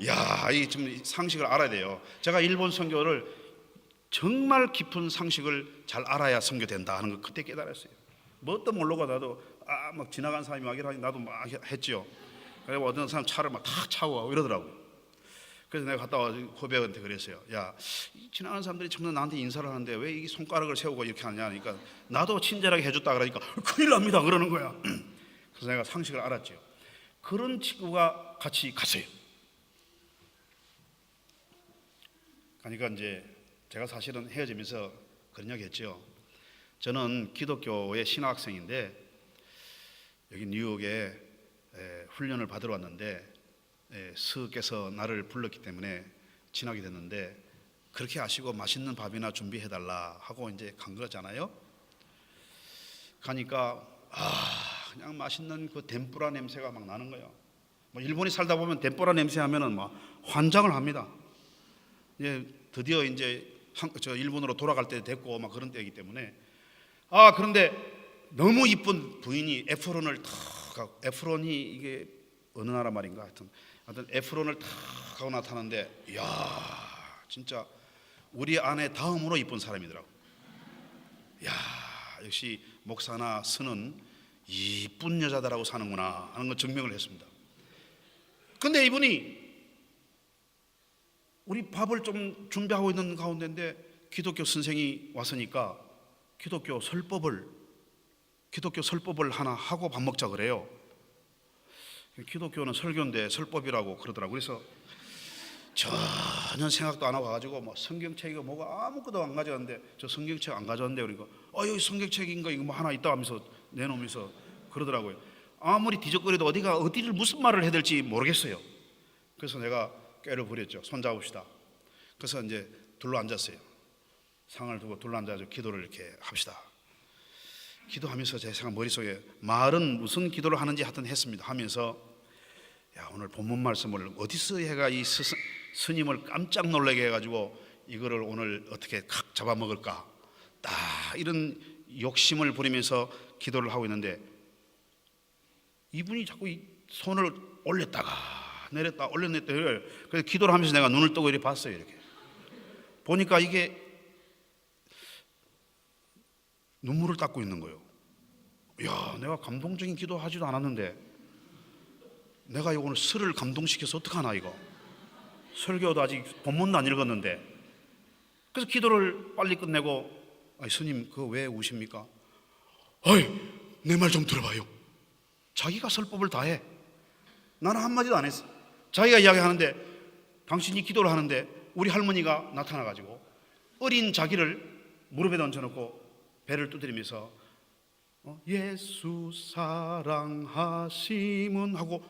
야, 이 좀 상식을 알아야 돼요. 제가 일본 선교를 정말 깊은 상식을 잘 알아야 선교된다 하는 걸 그때 깨달았어요. 뭣도 모르고 나도 막 지나간 사람이 막 이러니 나도 막 했지요. 그리고 어떤 사람 차를 막 탁 차고 가고 이러더라고요. 그래서 내가 갔다 와서 후배한테 그랬어요. 야, 지나가는 사람들이 전부 나한테 인사를 하는데 왜 이 손가락을 세우고 이렇게 하냐 하니까 나도 친절하게 해줬다 그러니까 큰일 납니다 그러는 거야. 그래서 내가 상식을 알았죠. 그런 친구가 같이 갔어요. 그러니까 이제 제가 사실은 헤어지면서 그런 얘기 했죠. 저는 기독교의 신학생인데 여기 뉴욕에 훈련을 받으러 왔는데 스께서 나를 불렀기 때문에 지나게 됐는데, 그렇게 아시고 맛있는 밥이나 준비해달라 하고 이제 간 거잖아요. 가니까 그냥 맛있는 그 덴뿌라 냄새가 막 나는 거예요. 뭐 일본에 살다 보면 덴뿌라 냄새 하면은 막 환장을 합니다. 이제 드디어 이제 저 일본으로 돌아갈 때 됐고 막 그런 때이기 때문에 그런데 너무 이쁜 부인이 에프론이 이게 어느 나라 말인가 하여튼 에프론을 탁 하고 나타나는데, 이야, 진짜 우리 아내 다음으로 이쁜 사람이더라고. 야, 역시 목사나 스는 이쁜 여자들하고 사는구나 하는 걸 증명을 했습니다. 근데 이분이 우리 밥을 좀 준비하고 있는 가운데인데 기독교 선생이 왔으니까 기독교 설법을 하나 하고 밥 먹자 그래요. 기독교는 설교인데 설법이라고 그러더라고요. 그래서 전혀 생각도 안 하고 가가지고 뭐 성경책이고 뭐가 아무것도 안 가져왔는데, 저 성경책 안 가져왔는데 그러니까 여기 성경책인가 이거 뭐 하나 있다 하면서 내놓으면서 그러더라고요. 아무리 뒤적거려도 어디를 무슨 말을 해야 될지 모르겠어요. 그래서 내가 꾀를 부렸죠. 손잡읍시다. 그래서 이제 둘러 앉았어요. 상을 두고 둘러 앉아서 기도를 이렇게 합시다. 기도하면서 제 생각 머릿속에 말은 무슨 기도를 하는지 하여튼 했습니다. 하면서 야, 오늘 본문 말씀을 어디서 해가 이 스님을 깜짝 놀라게 해가지고 이거를 오늘 어떻게 칵 잡아먹을까, 딱 이런 욕심을 부리면서 기도를 하고 있는데 이분이 자꾸 이 손을 올렸다가 내렸다 올렸다 그래서 기도를 하면서 내가 눈을 뜨고 이렇게 봤어요. 이렇게 보니까 이게 눈물을 닦고 있는 거예요. 야, 내가 감동적인 기도하지도 않았는데 내가 오늘 스를 감동시켜서 어떡하나 이거. 설교도 아직 본문도 안 읽었는데. 그래서 기도를 빨리 끝내고 스님 그거 왜 우십니까? 내 말 좀 들어봐요. 자기가 설법을 다 해. 나는 한마디도 안 했어. 자기가 이야기하는데 당신이 기도를 하는데 우리 할머니가 나타나가지고 어린 자기를 무릎에 얹혀놓고 배를 두드리면서 예수 사랑하심은 하고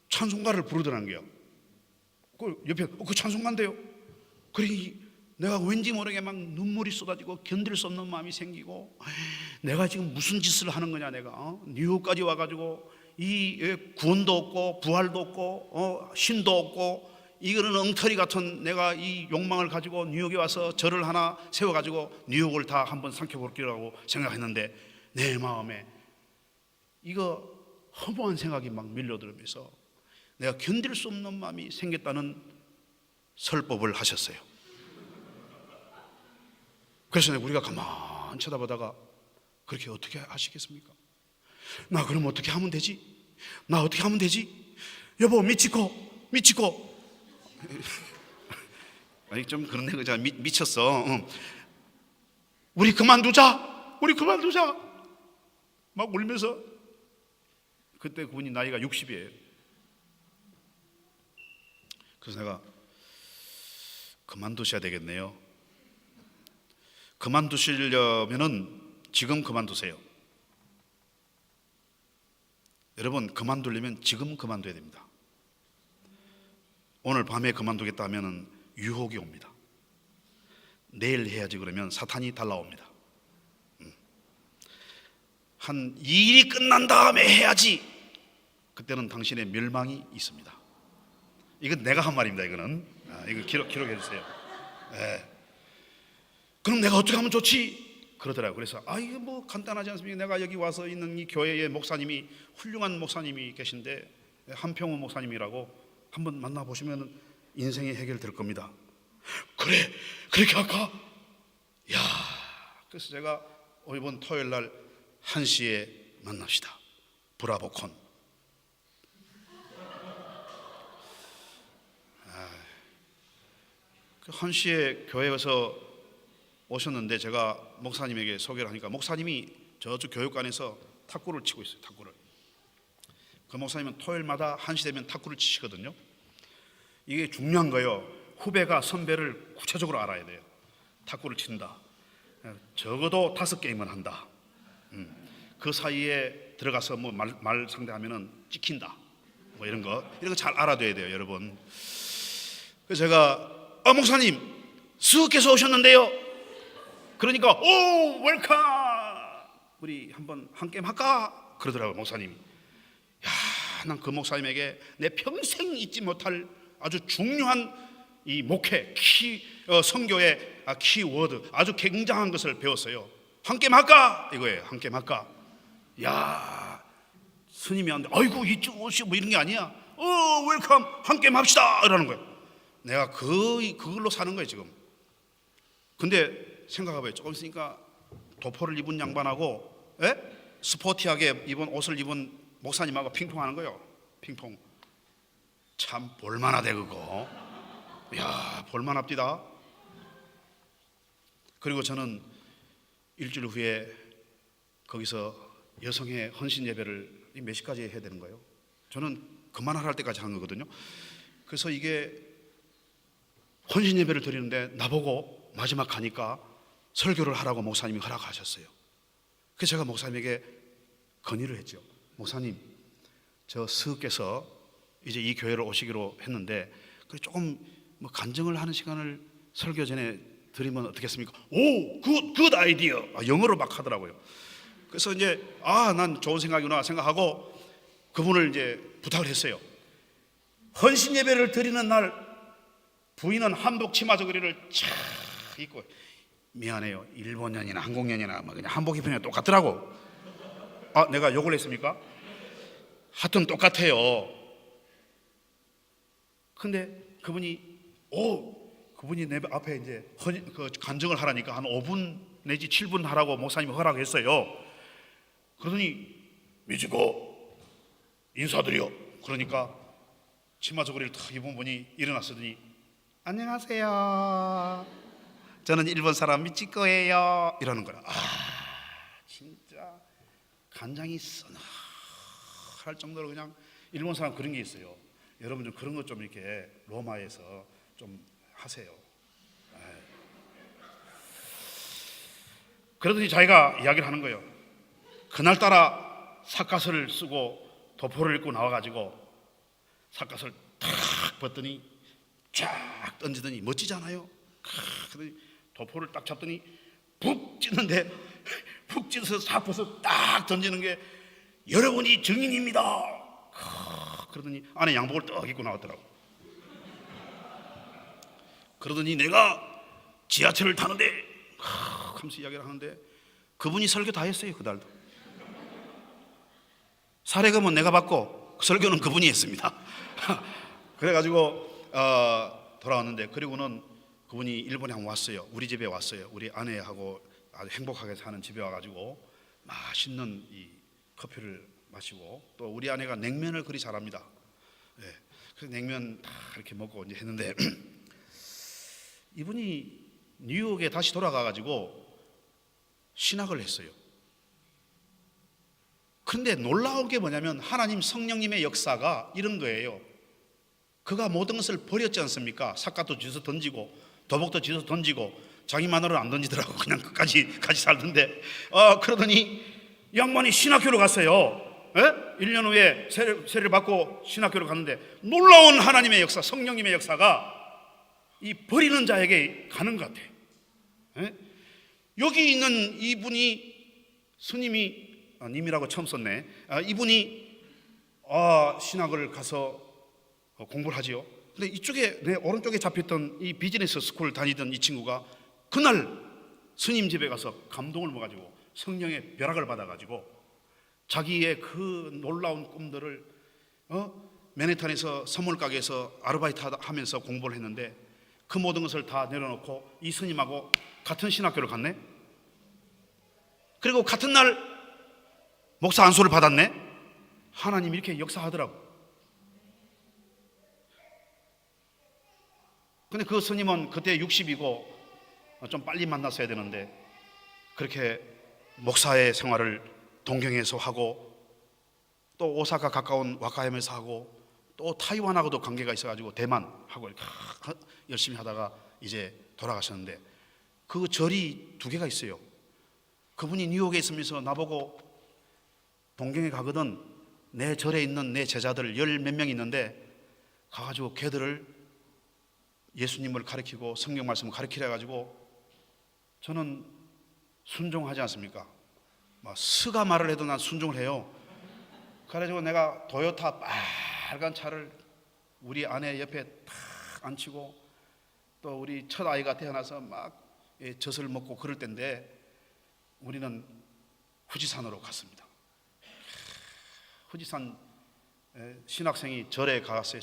찬송가를 부르더라는 거예요. 그 옆에 그 찬송가인데요. 그러니 내가 왠지 모르게 막 눈물이 쏟아지고 견딜 수 없는 마음이 생기고, 내가 지금 무슨 짓을 하는 거냐, 내가 뉴욕까지 와가지고 이 구원도 없고 부활도 없고 신도 없고 이거는 엉터리 같은 내가 이 욕망을 가지고 뉴욕에 와서 절을 하나 세워가지고 뉴욕을 다 한번 삼켜볼기라고 생각했는데, 내 마음에 이거 허무한 생각이 막 밀려들면서 내가 견딜 수 없는 마음이 생겼다는 설법을 하셨어요. 그래서 우리가 가만 쳐다보다가, 그렇게 어떻게 하시겠습니까? 나 그럼 어떻게 하면 되지? 나 어떻게 하면 되지? 여보 미치고 아니 좀 그런데 그자 미쳤어. 우리 그만두자 막 울면서. 그때 그분이 나이가 60이에요 그래서 내가 그만두셔야 되겠네요. 그만두시려면은 지금 그만두세요. 여러분, 그만두려면 지금 그만둬야 됩니다. 오늘 밤에 그만두겠다 하면은 유혹이 옵니다. 내일 해야지 그러면 사탄이 달라옵니다. 한 2일이 끝난 다음에 해야지, 그때는 당신의 멸망이 있습니다. 이건 내가 한 말입니다. 이거는 이거 기록해 주세요. 네. 그럼 내가 어떻게 하면 좋지? 그러더라고요. 그래서 이거 뭐 간단하지 않습니까? 내가 여기 와서 있는 이 교회의 목사님이, 훌륭한 목사님이 계신데, 한평호 목사님이라고 한번 만나보시면 인생이 해결될 겁니다. 그래, 그렇게 할까? 야, 그래서 제가 이번 토요일 날 1시에 만납시다. 브라보콘. 그 1시에 교회에서 오셨는데, 제가 목사님에게 소개를 하니까 목사님이 저쪽 교육관에서 탁구를 치고 있어요. 탁구를. 그 목사님은 토요일마다 1시 되면 탁구를 치시거든요. 이게 중요한 거예요. 후배가 선배를 구체적으로 알아야 돼요. 탁구를 친다, 적어도 5게임은 한다. 그 사이에 들어가서 뭐 말 상대하면은 찍힌다, 뭐 이런 거 잘 알아둬야 돼요, 여러분. 그래서 제가 목사님 스님께서 오셨는데요. 그러니까 오 웰컴, 우리 한번 한 게임 할까? 그러더라고요, 목사님이. 야, 난 그 목사님에게 내 평생 잊지 못할 아주 중요한 이 목회 선교의 키워드, 아주 굉장한 것을 배웠어요. 한 게임 할까? 이거예요. 한 게임 할까? 야, 스님이 하는데 아이고 이쪽 오시오 뭐 이런 게 아니야. 웰컴, 한 게임 합시다 이러는 거예요. 내가 그걸로 사는 거예요 지금. 근데 생각해봐요. 조금 있으니까 도포를 입은 양반하고 스포티하게 입은 옷을 입은 목사님하고 핑퐁하는 거예요. 핑퐁. 참 볼만하대 그거. 야, 볼만합디다. 그리고 저는 일주일 후에 거기서 여성의 헌신 예배를 몇 시까지 해야 되는 거예요? 저는 그만할 때까지 한 거거든요. 그래서 이게 헌신 예배를 드리는데 나보고 마지막 가니까 설교를 하라고 목사님이 허락하셨어요. 그래서 제가 목사님에게 건의를 했죠. 목사님, 저 스님께서 이제 이 교회를 오시기로 했는데 조금 뭐 간증을 하는 시간을 설교 전에 드리면 어떻겠습니까? 오, 굿 아이디어. 영어로 막 하더라고요. 그래서 이제 난 좋은 생각이구나 생각하고 그분을 이제 부탁을 했어요. 헌신 예배를 드리는 날 부인은 한복 치마 저고리를 쫙 입고, 미안해요, 일본년이나 한국년이나 뭐 그냥 한복 입으면 똑같더라고. 내가 욕을 했습니까? 하여튼 똑같아요. 근데 그분이 내 앞에 이제 간증을 하라니까 한 5분 내지 7분 하라고 목사님이 허락했어요. 그러더니 미치고 인사드려. 그러니까 치마 저고리를 탁 입은 분이 일어났으더니 안녕하세요, 저는 일본 사람 미치코예요 이러는 거야. 진짜 간장이 쓰나할 정도로 그냥 일본 사람 그런 게 있어요. 여러분 좀 그런 것 좀 이렇게 로마에서 좀 하세요. 그러더니 자기가 이야기를 하는 거예요. 그날따라 삿갓을 쓰고 도포를 입고 나와가지고 삿갓을 탁 벗더니 쫙 던지더니 멋지잖아요. 그러더니 도포를 딱 잡더니 푹 찌는데 푹 찌서 삿갓을 딱 던지는 게 여러분이 증인입니다. 그러더니 안에 양복을 떡 입고 나왔더라고. 그러더니 내가 지하철을 타는데 하면서 이야기를 하는데 그분이 설교 다 했어요. 그달도 사례금은 내가 받고 설교는 그분이 했습니다. 그래가지고 돌아왔는데, 그리고는 그분이 일본에 한번 왔어요. 우리 집에 왔어요. 우리 아내하고 아주 행복하게 사는 집에 와가지고 맛있는 이 커피를 마시고, 또 우리 아내가 냉면을 그리 잘합니다. 예. 그래서 냉면 다 이렇게 먹고 이제 했는데 이분이 뉴욕에 다시 돌아가가지고 신학을 했어요. 그런데 놀라운 게 뭐냐면 하나님 성령님의 역사가 이런 거예요. 그가 모든 것을 버렸지 않습니까? 삿갓도 주워서 던지고 도복도 주워서 던지고 자기 마누라는 안 던지더라고. 그냥 끝까지 같이 살던데 그러더니 양반이 신학교로 갔어요. 1년 후에 세례를 받고 신학교로 갔는데 놀라운 하나님의 역사, 성령님의 역사가 이 버리는 자에게 가는 것 같아. 여기 있는 이분이 스님이 님이라고 처음 썼네. 이분이 신학을 가서 공부를 하지요. 근데 이쪽에 내 오른쪽에 잡혔던 이 비즈니스 스쿨 다니던 이 친구가 그날 스님 집에 가서 감동을 먹어가지고 성령의 벼락을 받아가지고 자기의 그 놀라운 꿈들을 맨해튼에서 선물 가게에서 아르바이트 하면서 공부를 했는데 그 모든 것을 다 내려놓고 이 스님하고 같은 신학교를 갔네. 그리고 같은 날 목사 안수를 받았네. 하나님이 이렇게 역사하더라고. 근데 그 스님은 그때 60이고 좀 빨리 만났어야 되는데 그렇게 목사의 생활을 동경에서 하고 또 오사카 가까운 와카야마에서 하고 또 타이완하고도 관계가 있어가지고 대만하고 이렇게 열심히 하다가 이제 돌아가셨는데 그 절이 2개가 있어요. 그분이 뉴욕에 있으면서 나보고 동경에 가거든 내 절에 있는 내 제자들 10몇 명 있는데 가가지고 걔들을 예수님을 가르치고 성경 말씀을 가르치려 가지고 저는 순종하지 않습니까? 스가 말을 해도 난 순종을 해요. 그래가지고 내가 도요타 빨간 차를 우리 아내 옆에 탁 앉히고 또 우리 첫 아이가 태어나서 막 젖을 먹고 그럴 때인데 우리는 후지산으로 갔습니다. 후지산 신학생이 절에 갔어요.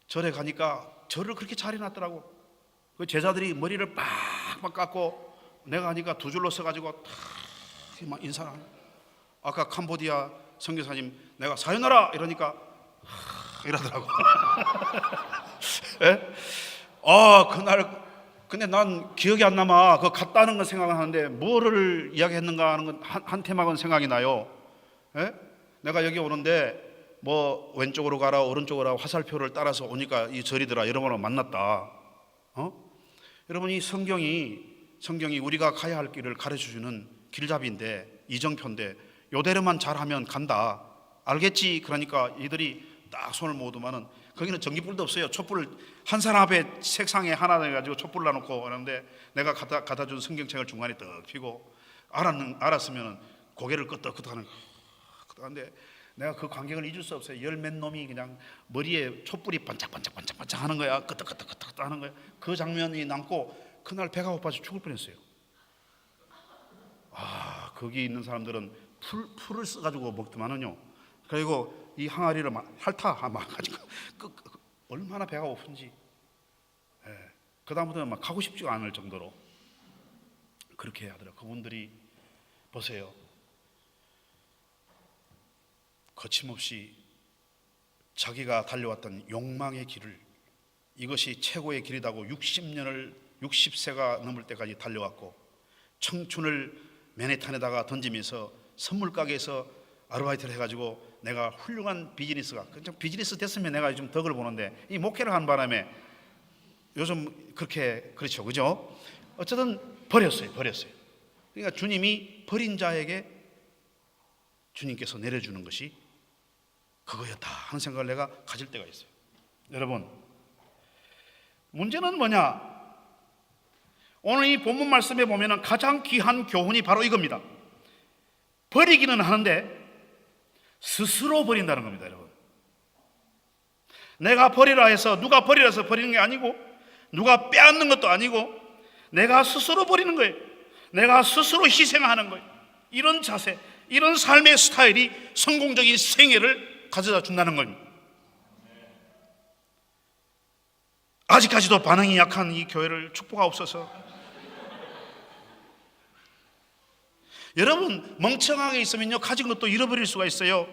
절에 가니까 절을 그렇게 잘 해놨더라고. 그 제자들이 머리를 빡빡 깎고 내가 하니까 2줄로 서가지고 탁 인사를 하는. 아까 캄보디아 선교사님 내가 사요나라 이러니까 이러더라고. 그날 근데 난 기억이 안 남아. 그 갔다는 건 생각은 하는데 뭐를 이야기했는가 하는 건 한 테마건 생각이 나요. 내가 여기 오는데 뭐 왼쪽으로 가라 오른쪽으로 가라 화살표를 따라서 오니까 이 절이더라 여러분을 만났다. 여러분 이 성경이 우리가 가야 할 길을 가르쳐주는 길잡이인데 이정표인데 요대로만 잘하면 간다. 알겠지? 그러니까 이들이 딱 손을 모으더만은 거기는 전기불도 없어요. 촛불을 한 사람 앞에 색상에 하나 해가지고 촛불을 놔놓고 하는데 내가 갖다 준 성경책을 중간에 떡 피고 알았으면 고개를 끄덕끄덕 하는 근데 내가 그 광경을 잊을 수 없어요. 10몇 놈이 그냥 머리에 촛불이 반짝반짝 하는 거야. 끄덕끄덕 하는 거야. 그 장면이 남고 그날 배가 고파서 죽을 뻔했어요. 거기 있는 사람들은 풀을 써가지고 먹더만은요. 그리고 이 항아리를 막 핥아 막 가지고 얼마나 배가 고픈지. 그 다음부터는 막 가고 싶지가 않을 정도로 그렇게 하더라고요. 그분들이 보세요. 거침없이 자기가 달려왔던 욕망의 길을 이것이 최고의 길이라고 60세가 넘을 때까지 달려왔고 청춘을 맨해튼에다가 던지면서 선물 가게에서 아르바이트를 해가지고 내가 훌륭한 비즈니스가 비즈니스 됐으면 내가 좀 덕을 보는데 이 목회를 한 바람에 요즘 그렇게 그렇죠, 그죠? 어쨌든 버렸어요. 그러니까 주님이 버린 자에게 주님께서 내려주는 것이 그거였다 하는 생각을 내가 가질 때가 있어요. 여러분, 문제는 뭐냐? 오늘 이 본문 말씀에 보면 가장 귀한 교훈이 바로 이겁니다. 버리기는 하는데 스스로 버린다는 겁니다, 여러분. 내가 버리라 해서, 누가 버리라 해서 버리는 게 아니고, 누가 빼앗는 것도 아니고, 내가 스스로 버리는 거예요. 내가 스스로 희생하는 거예요. 이런 자세, 이런 삶의 스타일이 성공적인 생애를 가져다 준다는 겁니다. 아직까지도 반응이 약한 이 교회를 축복하옵소서. 여러분, 멍청하게 있으면요 가진 것도 잃어버릴 수가 있어요.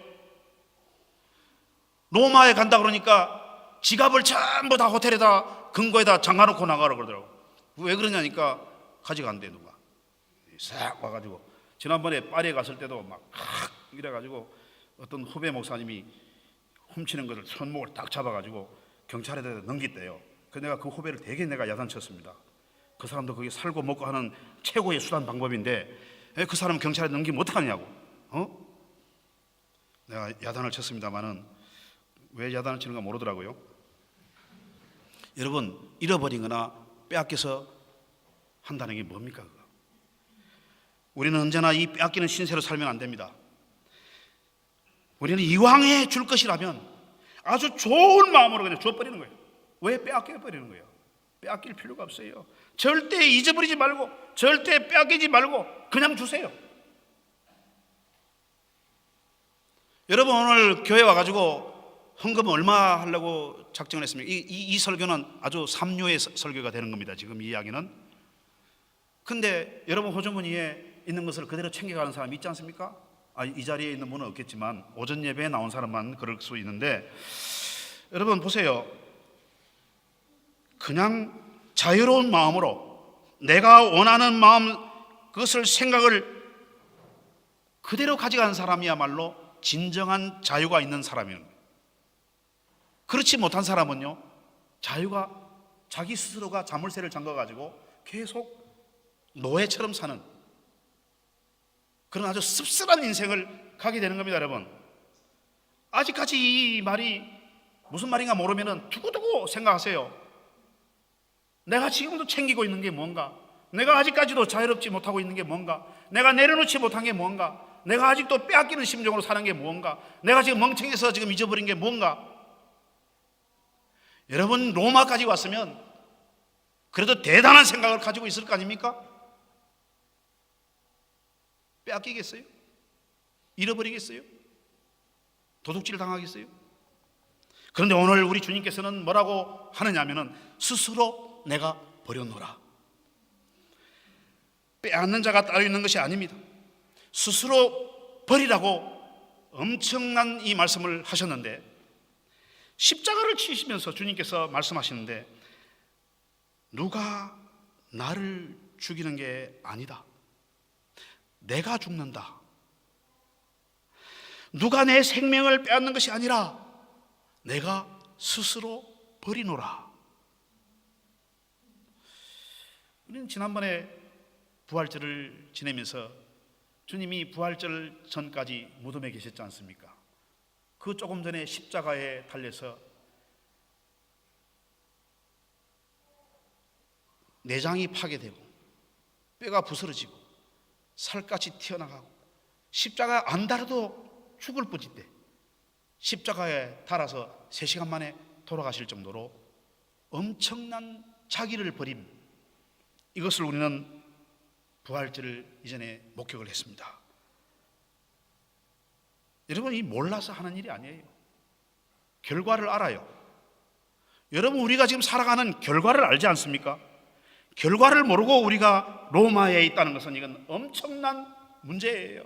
로마에 간다 그러니까 지갑을 전부 다 호텔에다 금고에다 장가놓고 나가라 그러더라고. 왜 그러냐니까 가져간대 누가. 싹 와가지고 지난번에 파리에 갔을 때도 막 이래가지고 어떤 후배 목사님이 훔치는 것을 손목을 딱 잡아가지고 경찰에다 넘겼대요. 그래서 내가 그 후배를 되게 내가 야단쳤습니다. 그 사람도 거기 살고 먹고 하는 최고의 수단 방법인데 그 사람 경찰에 넘기면 어떡하냐고. 내가 야단을 쳤습니다마는 왜 야단을 치는가 모르더라고요. 여러분, 잃어버리거나 빼앗겨서 한다는 게 뭡니까? 그거? 우리는 언제나 이 빼앗기는 신세로 살면 안 됩니다. 우리는 이왕에 줄 것이라면 아주 좋은 마음으로 그냥 줘버리는 거예요. 왜 빼앗겨버리는 거예요? 빼앗길 필요가 없어요. 절대 잊어버리지 말고, 절대 빼앗기지 말고 그냥 주세요. 여러분, 오늘 교회 와가지고 헌금 얼마 하려고 작정을 했습니까? 이 설교는 아주 삼류의 설교가 되는 겁니다. 지금 이 이야기는. 근데 여러분 호주머니에 있는 것을 그대로 챙겨가는 사람이 있지 않습니까? 이 자리에 있는 분은 없겠지만 오전 예배에 나온 사람만 그럴 수 있는데, 여러분 보세요. 그냥 자유로운 마음으로 내가 원하는 마음, 그것을 생각을 그대로 가져가는 사람이야말로 진정한 자유가 있는 사람이에요. 그렇지 못한 사람은요, 자유가 자기 스스로가 자물쇠를 잠가가지고 계속 노예처럼 사는 그런 아주 씁쓸한 인생을 가게 되는 겁니다, 여러분. 아직까지 이 말이 무슨 말인가 모르면 두고두고 생각하세요. 내가 지금도 챙기고 있는 게 뭔가? 내가 아직까지도 자유롭지 못하고 있는 게 뭔가? 내가 내려놓지 못한 게 뭔가? 내가 아직도 빼앗기는 심정으로 사는 게 뭔가? 내가 지금 멍청해서 지금 잊어버린 게 뭔가? 여러분, 로마까지 왔으면 그래도 대단한 생각을 가지고 있을 거 아닙니까? 빼앗기겠어요? 잃어버리겠어요? 도둑질 당하겠어요? 그런데 오늘 우리 주님께서는 뭐라고 하느냐면은 스스로 내가 버려놓으라. 빼앗는 자가 따로 있는 것이 아닙니다. 스스로 버리라고 엄청난 이 말씀을 하셨는데, 십자가를 치시면서 주님께서 말씀하시는데, 누가 나를 죽이는 게 아니다. 내가 죽는다. 누가 내 생명을 빼앗는 것이 아니라 내가 스스로 버리노라. 우리는 지난번에 부활절을 지내면서 주님이 부활절 전까지 무덤에 계셨지 않습니까? 그 조금 전에 십자가에 달려서 내장이 파괴되고 뼈가 부스러지고 살갗이 튀어나가고 십자가에 안 달아도 죽을 뿌짓대 십자가에 달아서 3시간 만에 돌아가실 정도로 엄청난 자기를 버림, 이것을 우리는 부활절을 이전에 목격을 했습니다. 여러분, 이 몰라서 하는 일이 아니에요. 결과를 알아요. 여러분, 우리가 지금 살아가는 결과를 알지 않습니까? 결과를 모르고 우리가 로마에 있다는 것은 이건 엄청난 문제예요.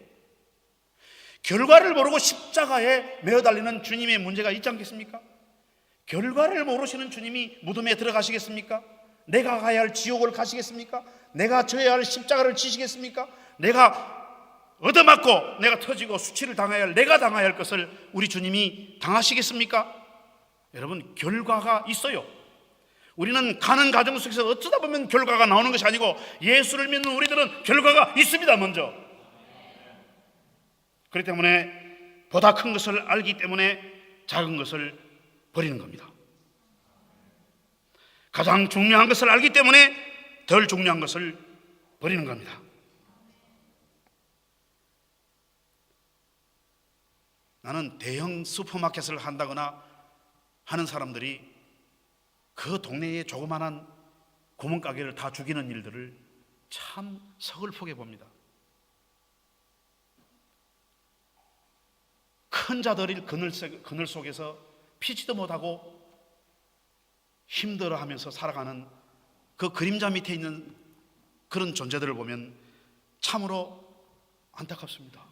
결과를 모르고 십자가에 매어 달리는 주님의 문제가 있지 않겠습니까? 결과를 모르시는 주님이 무덤에 들어가시겠습니까? 내가 가야 할 지옥을 가시겠습니까? 내가 져야 할 십자가를 지시겠습니까? 내가 얻어맞고 내가 터지고 수치를 당해야 할, 내가 당해야 할 것을 우리 주님이 당하시겠습니까? 여러분, 결과가 있어요. 우리는 가는 과정 속에서 어쩌다 보면 결과가 나오는 것이 아니고 예수를 믿는 우리들은 결과가 있습니다. 먼저. 그렇기 때문에 보다 큰 것을 알기 때문에 작은 것을 버리는 겁니다. 가장 중요한 것을 알기 때문에 덜 중요한 것을 버리는 겁니다. 나는 대형 슈퍼마켓을 한다거나 하는 사람들이 그 동네의 조그마한 구멍가게를 다 죽이는 일들을 참 서글프게 봅니다. 큰 자들이 그늘 속에서 피지도 못하고 힘들어하면서 살아가는 그 그림자 밑에 있는 그런 존재들을 보면 참으로 안타깝습니다.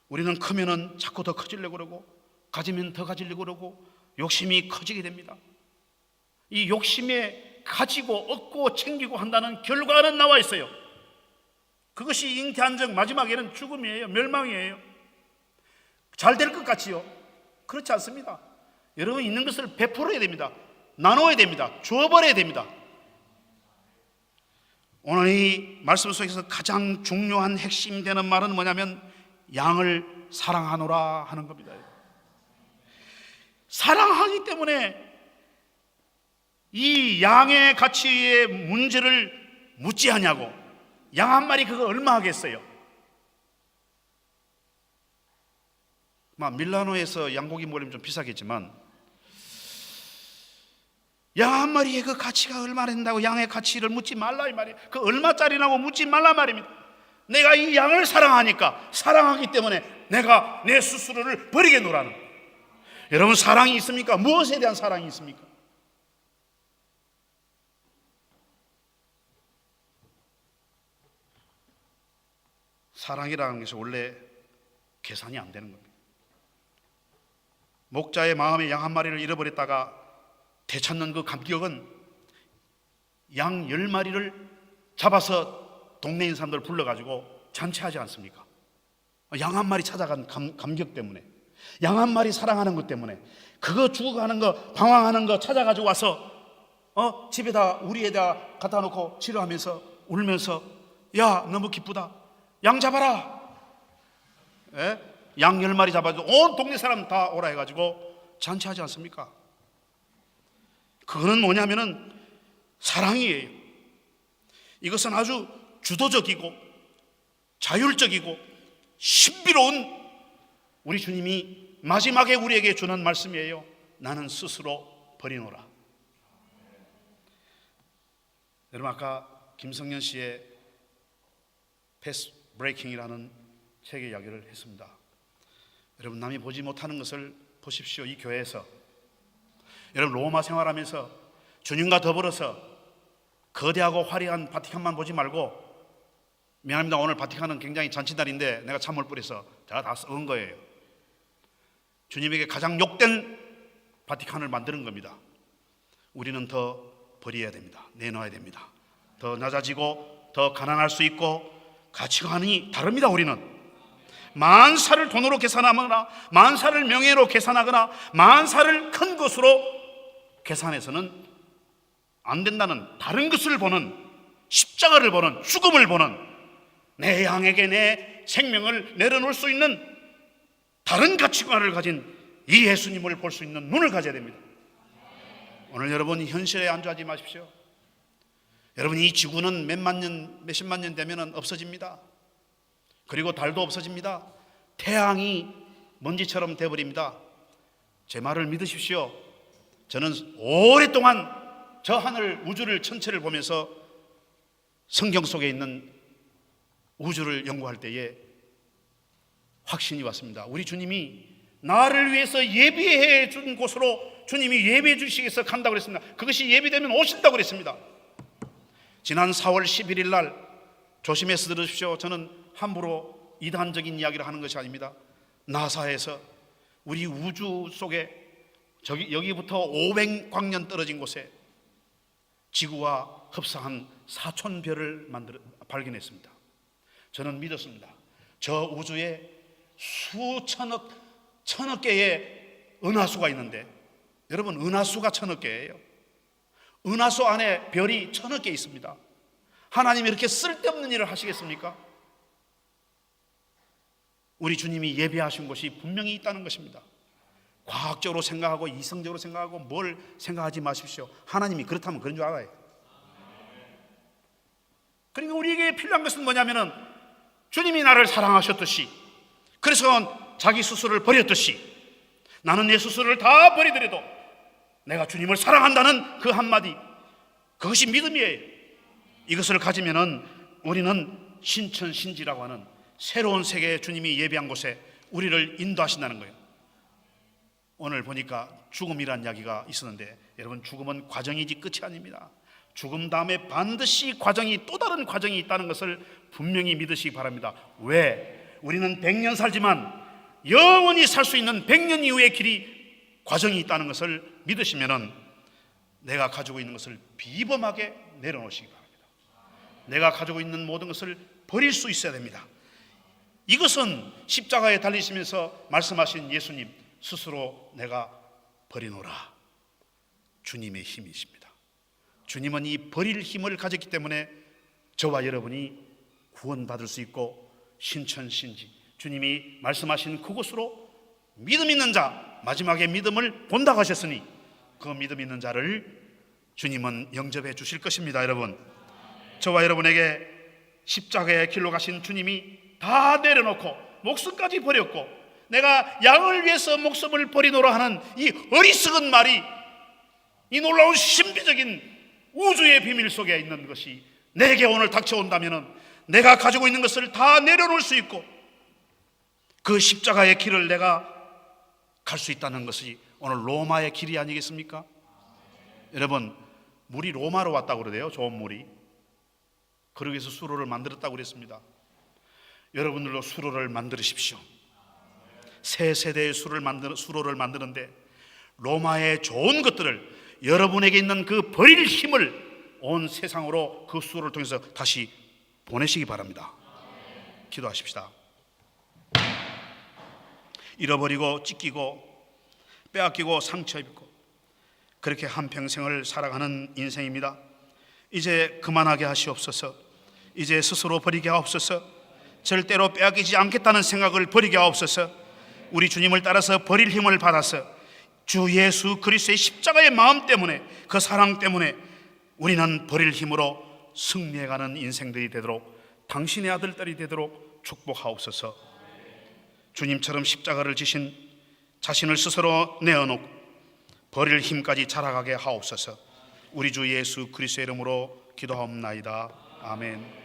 우리는 크면은 자꾸 더 커지려고 그러고 가지면 더 가지려고 그러고 욕심이 커지게 됩니다. 이 욕심에 가지고 얻고 챙기고 한다는 결과는 나와 있어요. 그것이 잉태한 적 마지막에는 죽음이에요. 멸망이에요. 잘 될 것 같지요? 그렇지 않습니다. 여러분 있는 것을 베풀어야 됩니다. 나눠야 됩니다. 주어버려야 됩니다. 오늘 이 말씀 속에서 가장 중요한 핵심이 되는 말은 뭐냐면 양을 사랑하노라 하는 겁니다. 사랑하기 때문에 이 양의 가치의 문제를 묻지 않냐고. 양 한 마리 그거 얼마 하겠어요? 밀라노에서 양고기 먹으면 좀 비싸겠지만 양 한 마리의 그 가치가 얼마 된다고 양의 가치를 묻지 말라 이 말이에요. 그 얼마짜리라고 묻지 말라 말입니다. 내가 이 양을 사랑하니까, 사랑하기 때문에 내가 내 스스로를 버리겠노라는. 여러분 사랑이 있습니까? 무엇에 대한 사랑이 있습니까? 사랑이라는 것이 원래 계산이 안 되는 겁니다. 목자의 마음에 양 한 마리를 잃어버렸다가 되찾는 그 감격은 양 10마리를 잡아서 동네 있는 사람들 불러가지고 잔치하지 않습니까? 양 한 마리 찾아간 감격 때문에, 양 한 마리 사랑하는 것 때문에, 그거 죽어가는 거 방황하는 거 찾아가지고 와서 집에다 우리에다 갖다 놓고 치료하면서 울면서 야 너무 기쁘다, 양 잡아라. 예? 양 10마리 잡아도 온 동네 사람 다 오라 해가지고 잔치하지 않습니까? 그거는 뭐냐면은 사랑이에요. 이것은 아주 주도적이고 자율적이고 신비로운 우리 주님이 마지막에 우리에게 주는 말씀이에요. 나는 스스로 버리노라. 여러분 아까 김성년 씨의 패스 브레이킹이라는 책의 이야기를 했습니다. 여러분 남이 보지 못하는 것을 보십시오. 이 교회에서 여러분 로마 생활하면서 주님과 더불어서 거대하고 화려한 바티칸만 보지 말고, 미안합니다 오늘 바티칸은 굉장히 잔치날인데 내가 찬물 뿌려서 제가 다 썩은 거예요. 주님에게 가장 욕된 바티칸을 만드는 겁니다. 우리는 더 버려야 됩니다. 내놔야 됩니다. 더 낮아지고 더 가난할 수 있고 가치관이 다릅니다. 우리는 만사를 돈으로 계산하거나 만사를 명예로 계산하거나 만사를 큰 것으로 계산해서는 안 된다는, 다른 것을 보는, 십자가를 보는, 죽음을 보는, 내 양에게 내 생명을 내려놓을 수 있는 다른 가치관을 가진 이 예수님을 볼 수 있는 눈을 가져야 됩니다. 오늘 여러분 현실에 안주하지 마십시오. 여러분 이 지구는 몇만 년, 몇십만 년 되면 없어집니다. 그리고 달도 없어집니다. 태양이 먼지처럼 되어버립니다. 제 말을 믿으십시오. 저는 오랫동안 저 하늘 우주를 천체를 보면서 성경 속에 있는 우주를 연구할 때에 확신이 왔습니다. 우리 주님이 나를 위해서 예비해 준 곳으로 주님이 예비해 주시기 위해서 간다고 그랬습니다. 그것이 예비되면 오신다고 그랬습니다. 지난 4월 11일 날 조심해서 들으십시오. 저는 함부로 이단적인 이야기를 하는 것이 아닙니다. 나사에서 우리 우주 속에 여기부터 500광년 떨어진 곳에 지구와 흡사한 사촌별을 발견했습니다. 저는 믿었습니다. 저 우주에 수천억, 천억 개의 은하수가 있는데 여러분, 은하수가 1000억 개예요. 은하수 안에 별이 1000억 개 있습니다. 하나님이 이렇게 쓸데없는 일을 하시겠습니까? 우리 주님이 예배하신 곳이 분명히 있다는 것입니다. 과학적으로 생각하고 이성적으로 생각하고 뭘 생각하지 마십시오. 하나님이 그렇다면 그런 줄 알아요. 그러니까 우리에게 필요한 것은 뭐냐면은 주님이 나를 사랑하셨듯이, 그래서 자기 스스로를 버렸듯이 나는 내 스스로를 다 버리더라도 내가 주님을 사랑한다는 그 한마디, 그것이 믿음이에요. 이것을 가지면은 우리는 신천신지라고 하는 새로운 세계에 주님이 예비한 곳에 우리를 인도하신다는 거예요. 오늘 보니까 죽음이란 이야기가 있었는데, 여러분, 죽음은 과정이지 끝이 아닙니다. 죽음 다음에 반드시 과정이, 또 다른 과정이 있다는 것을 분명히 믿으시기 바랍니다. 왜? 우리는 100년 살지만 영원히 살 수 있는 100년 이후의 길이, 과정이 있다는 것을 믿으시면은 내가 가지고 있는 것을 비범하게 내려놓으시기 바랍니다. 내가 가지고 있는 모든 것을 버릴 수 있어야 됩니다. 이것은 십자가에 달리시면서 말씀하신 예수님 스스로 내가 버리노라, 주님의 힘이십니다. 주님은 이 버릴 힘을 가졌기 때문에 저와 여러분이 구원받을 수 있고 신천신지, 주님이 말씀하신 그곳으로 믿음 있는 자, 마지막에 믿음을 본다고 하셨으니 그 믿음 있는 자를 주님은 영접해 주실 것입니다. 여러분, 저와 여러분에게 십자가의 길로 가신 주님이 다 내려놓고 목숨까지 버렸고, 내가 양을 위해서 목숨을 버리노라 하는 이 어리석은 말이, 이 놀라운 신비적인 우주의 비밀 속에 있는 것이 내게 오늘 닥쳐온다면 내가 가지고 있는 것을 다 내려놓을 수 있고 그 십자가의 길을 내가 갈 수 있다는 것이 오늘 로마의 길이 아니겠습니까? 여러분, 물이 로마로 왔다고 그러대요. 좋은 물이. 그러기 위해서 수로를 만들었다고 그랬습니다. 여러분들도 수로를 만드십시오. 새 세대의 수로를 만드는데 로마의 좋은 것들을, 여러분에게 있는 그 버릴 힘을 온 세상으로 그 수로를 통해서 다시 보내시기 바랍니다. 기도하십시다. 잃어버리고 찢기고 빼앗기고 상처 입고 그렇게 한평생을 살아가는 인생입니다. 이제 그만하게 하시옵소서. 이제 스스로 버리게 하옵소서. 절대로 빼앗기지 않겠다는 생각을 버리게 하옵소서. 우리 주님을 따라서 버릴 힘을 받아서 주 예수 그리스도의 십자가의 마음 때문에, 그 사랑 때문에 우리는 버릴 힘으로 승리해가는 인생들이 되도록, 당신의 아들딸이 되도록 축복하옵소서. 주님처럼 십자가를 지신 자신을 스스로 내어놓고 버릴 힘까지 자라가게 하옵소서. 우리 주 예수 그리스도의 이름으로 기도하옵나이다. 아멘.